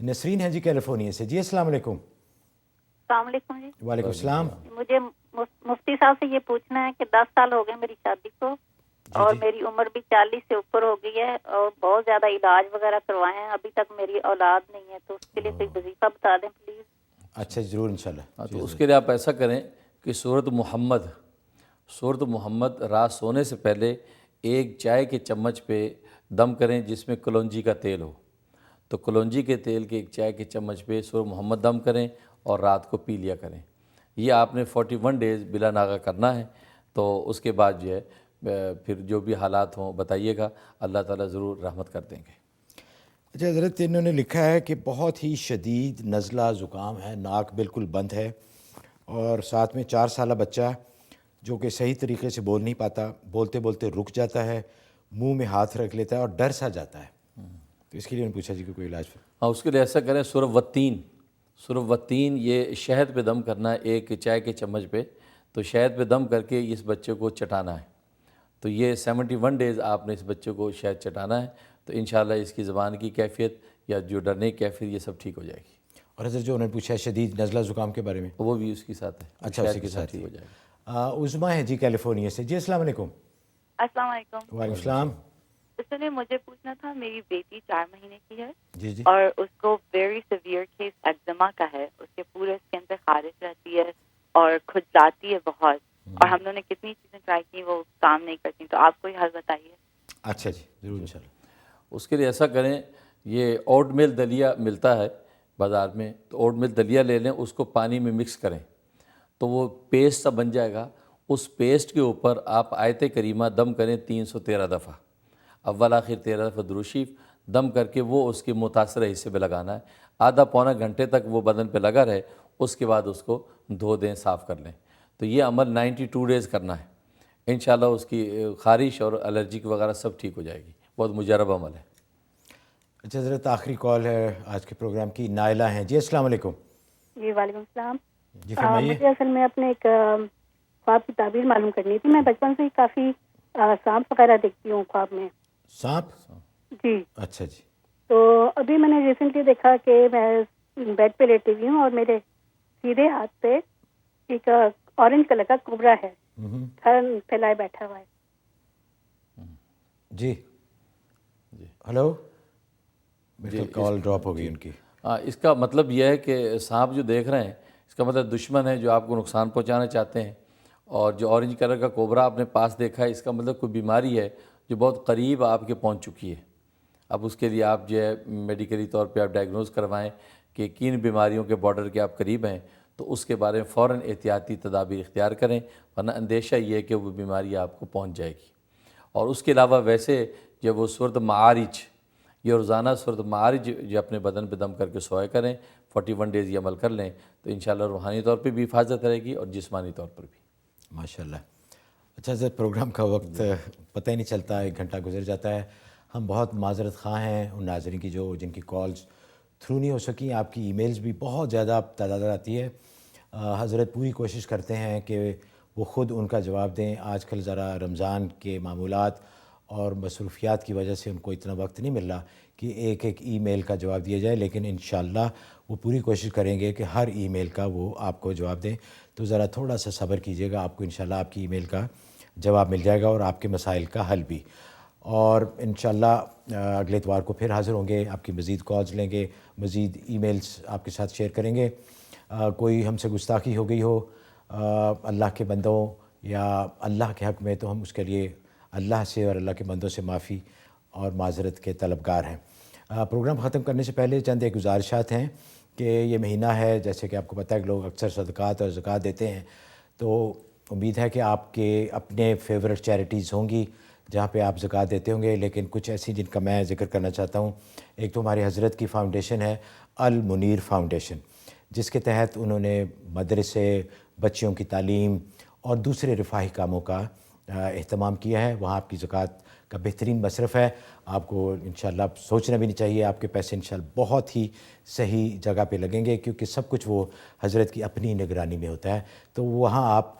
نسرین ہے جی کیلیفورنیا سے، جی السلام علیکم۔ السلام علیکم جی۔ وعلیکم السلام۔ مجھے مفتی صاحب سے یہ پوچھنا ہے کہ 10 سال ہو گئے میری شادی کو، اور میری عمر بھی 40 سے اوپر ہو گئی ہے، اور بہت زیادہ علاج وغیرہ کروائے ہیں، ابھی تک میری اولاد نہیں ہے، تو اس کے لیے کوئی وظیفہ بتا دیں پلیز۔ اچھا ضرور انشاءاللہ۔ تو اس کے لیے آپ ایسا کریں کہ سورۃ محمد رات سونے سے پہلے ایک چائے کے چمچ پہ دم کریں جس میں کلونجی کا تیل ہو، تو کلونجی کے تیل کے ایک چائے کے چمچ پہ سورۃ محمد دم کریں اور رات کو پی لیا کریں۔ یہ آپ نے 41 ڈیز بلا ناغہ کرنا ہے، تو اس کے بعد جو ہے پھر جو بھی حالات ہوں بتائیے گا، اللہ تعالیٰ ضرور رحمت کر دیں گے۔ اچھا حضرت، انہوں نے لکھا ہے کہ بہت ہی شدید نزلہ زکام ہے، ناک بالکل بند ہے، اور ساتھ میں 4 سالہ بچہ جو کہ صحیح طریقے سے بول نہیں پاتا، بولتے بولتے رک جاتا ہے، منہ میں ہاتھ رکھ لیتا ہے اور ڈر سا جاتا ہے، تو اس کے لیے انہوں نے پوچھا جی کہ کوئی علاج؟ ہاں، اس کے لیے ایسا کریں، سورۃ والتین یہ شہد پہ دم کرنا ہے ایک چائے کے چمچ پہ، تو شہد پہ دم کر کے اس بچے کو چٹانا ہے، تو یہ 71 ڈیز آپ نے اس بچے کو شہد چٹانا ہے، تو انشاءاللہ اس کی زبان کی کیفیت یا جو ڈرنے کی کیفیت یہ سب ٹھیک ہو جائے گی۔ اور حضرت جو انہوں نے پوچھا ہے شدید نزلہ زکام کے بارے میں، وہ بھی اس کے ساتھ ہے، اچھا اسی کے ساتھ ٹھیک ہو جائے گا۔ عظمیٰ ہے جی کیلیفورنیا سے، جی السلام علیکم۔ السلام علیکم۔ وعلیکم السلام۔ اس نے مجھے پوچھنا تھا، میری بیٹی 4 مہینے کی ہے، جی اور اس کو ویری سیویئر کیس ایگزما کا ہے، اس کے پورے اسکن پہ خارش رہتی ہے اور کھجلاتی ہے بہت، اور ہم لوگوں نے کتنی چیزیں ٹرائی کی وہ کام نہیں کرتی، تو آپ کوئی حل بتائیے۔ اچھا جی ضرور انشاءاللہ۔ اس کے لیے ایسا کریں، یہ اوٹ میل دلیا ملتا ہے بازار میں، تو اوٹ میل دلیا لے لیں، اس کو پانی میں مکس کریں تو وہ پیسٹ سا بن جائے گا، اس پیسٹ کے اوپر آپ آیت کریمہ دم کریں 313 دفعہ، اول آخر 13 دفعہ درود شریف دم کر کے وہ اس کے متاثرہ حصے پہ لگانا ہے، آدھا پونا گھنٹے تک وہ بدن پہ لگا رہے، اس کے بعد اس کو دھو دیں، صاف کر لیں، تو یہ عمل 92 ڈیز کرنا ہے، انشاءاللہ اس کی خارش اور الرجی وغیرہ سب ٹھیک ہو جائے گی، بہت مجرب عمل ہے۔ اچھا حضرت، آخری کال ہے آج کے پروگرام کی، نائلہ ہیں جی السلام علیکم۔ جی وعلیکم السلام۔ جی فرمائیے۔ مجھے اصل میں اپنے ایک خواب کی تعبیر معلوم کرنی تھی، میں بچپن سے ہی کافی سانپ وغیرہ دیکھتی ہوں خواب میں۔ سانپ؟ جی اچھا جی۔ تو ابھی میں نے ریسنٹلی دیکھا کہ میں بیڈ پہ لیٹی ہوئی ہوں اور میرے سیدھے ہاتھ پہ ایک اورنج کلر کا کوبرا ہے، تھن پھیلائے بیٹھا ہوا ہے۔ جی ہلو، کال ڈراپ ہو گئی ان کی۔ اس کا مطلب یہ ہے کہ سانپ جو دیکھ رہے ہیں اس کا مطلب دشمن ہے جو آپ کو نقصان پہنچانا چاہتے ہیں، اور جو اورنج کلر کا کوبرا آپ نے پاس دیکھا ہے اس کا مطلب کوئی بیماری ہے جو بہت قریب آپ کے پہنچ چکی ہے۔ اب اس کے لیے آپ جو ہے میڈیکلی طور پہ آپ ڈائگنوز کروائیں کہ کن بیماریوں کے بارڈر کے آپ قریب ہیں، تو اس کے بارے میں فوراً احتیاطی تدابیر اختیار کریں، ورنہ اندیشہ یہ ہے کہ وہ بیماری آپ کو پہنچ جائے گی۔ اور اس کے علاوہ ویسے جب وہ سورۃ معارج، یہ روزانہ سورۃ معارج جو اپنے بدن پہ دم کر کے سوئے کریں، 41 ڈیز یہ عمل کر لیں تو انشاءاللہ روحانی طور پہ بھی حفاظت رہے گی اور جسمانی طور پر بھی۔ ماشاءاللہ۔ اچھا سر، پروگرام کا وقت پتہ ہی نہیں چلتا، 1 گھنٹہ گزر جاتا ہے۔ ہم بہت معذرت خواہ ہیں ان ناظرین کی جن کی کالز تھرو نہیں ہو سکیں، آپ کی ای میلز بھی بہت زیادہ تعداد آتی ہے۔ حضرت پوری کوشش کرتے ہیں کہ وہ خود ان کا جواب دیں، آج کل ذرا رمضان کے معمولات اور مصروفیات کی وجہ سے ان کو اتنا وقت نہیں مل رہا کہ ایک ایک ای میل کا جواب دیا جائے، لیکن انشاءاللہ وہ پوری کوشش کریں گے کہ ہر ای میل کا وہ آپ کو جواب دیں، تو ذرا تھوڑا سا صبر کیجیے گا، آپ کو انشاءاللہ آپ کی ای میل کا جواب مل جائے گا اور آپ کے مسائل کا حل بھی۔ اور انشاءاللہ اگلے اتوار کو پھر حاضر ہوں گے، آپ کی مزید کالز لیں گے، مزید ای میلز آپ کے ساتھ شیئر کریں گے۔ کوئی ہم سے گستاخی ہو گئی ہو اللہ کے بندوں یا اللہ کے حق میں، تو ہم اس کے لیے اللہ سے اور اللہ کے بندوں سے معافی اور معذرت کے طلبگار ہیں۔ پروگرام ختم کرنے سے پہلے چند ایک گزارشات ہیں کہ یہ مہینہ ہے، جیسے کہ آپ کو پتہ ہے کہ لوگ اکثر صدقات اور زکوٰۃ دیتے ہیں، تو امید ہے کہ آپ کے اپنے فیورٹ چیریٹیز ہوں گی جہاں پہ آپ زکوٰۃ دیتے ہوں گے، لیکن کچھ ایسی جن کا میں ذکر کرنا چاہتا ہوں۔ ایک تو ہماری حضرت کی فاؤنڈیشن ہے المنیر فاؤنڈیشن، جس کے تحت انہوں نے مدرسے، بچیوں کی تعلیم اور دوسرے رفاہی کاموں کا اہتمام کیا ہے۔ وہاں آپ کی زکوٰۃ کا بہترین مصرف ہے، آپ کو انشاءاللہ سوچنا بھی نہیں چاہیے، آپ کے پیسے انشاءاللہ بہت ہی صحیح جگہ پہ لگیں گے، کیونکہ سب کچھ وہ حضرت کی اپنی نگرانی میں ہوتا ہے۔ تو وہاں آپ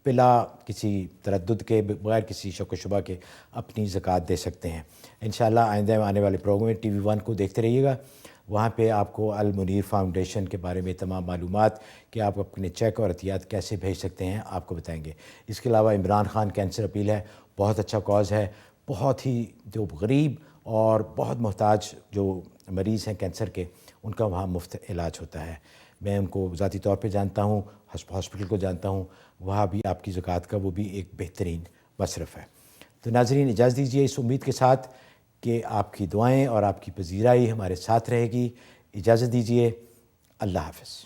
بلا کسی تردد کے، بغیر کسی شک و شبہ کے اپنی زکوٰۃ دے سکتے ہیں۔ انشاءاللہ آئندہ آنے والے پروگرام میں ٹی وی 1 کو دیکھتے رہیے گا، وہاں پہ آپ کو المنیر فاؤنڈیشن کے بارے میں تمام معلومات کہ آپ اپنے چیک اور عطیات کیسے بھیج سکتے ہیں آپ کو بتائیں گے۔ اس کے علاوہ عمران خان کینسر اپیل ہے، بہت اچھا کاز ہے، بہت ہی جو غریب اور بہت محتاج جو مریض ہیں کینسر کے، ان کا وہاں مفت علاج ہوتا ہے۔ میں ان کو ذاتی طور پہ جانتا ہوں، ہاسپٹل کو جانتا ہوں، وہاں بھی آپ کی زکوٰۃ کا وہ بھی ایک بہترین مصرف ہے۔ تو ناظرین اجازت دیجیے اس امید کے ساتھ کہ آپ کی دعائیں اور آپ کی پذیرائی ہمارے ساتھ رہے گی۔ اجازت دیجیے، اللہ حافظ۔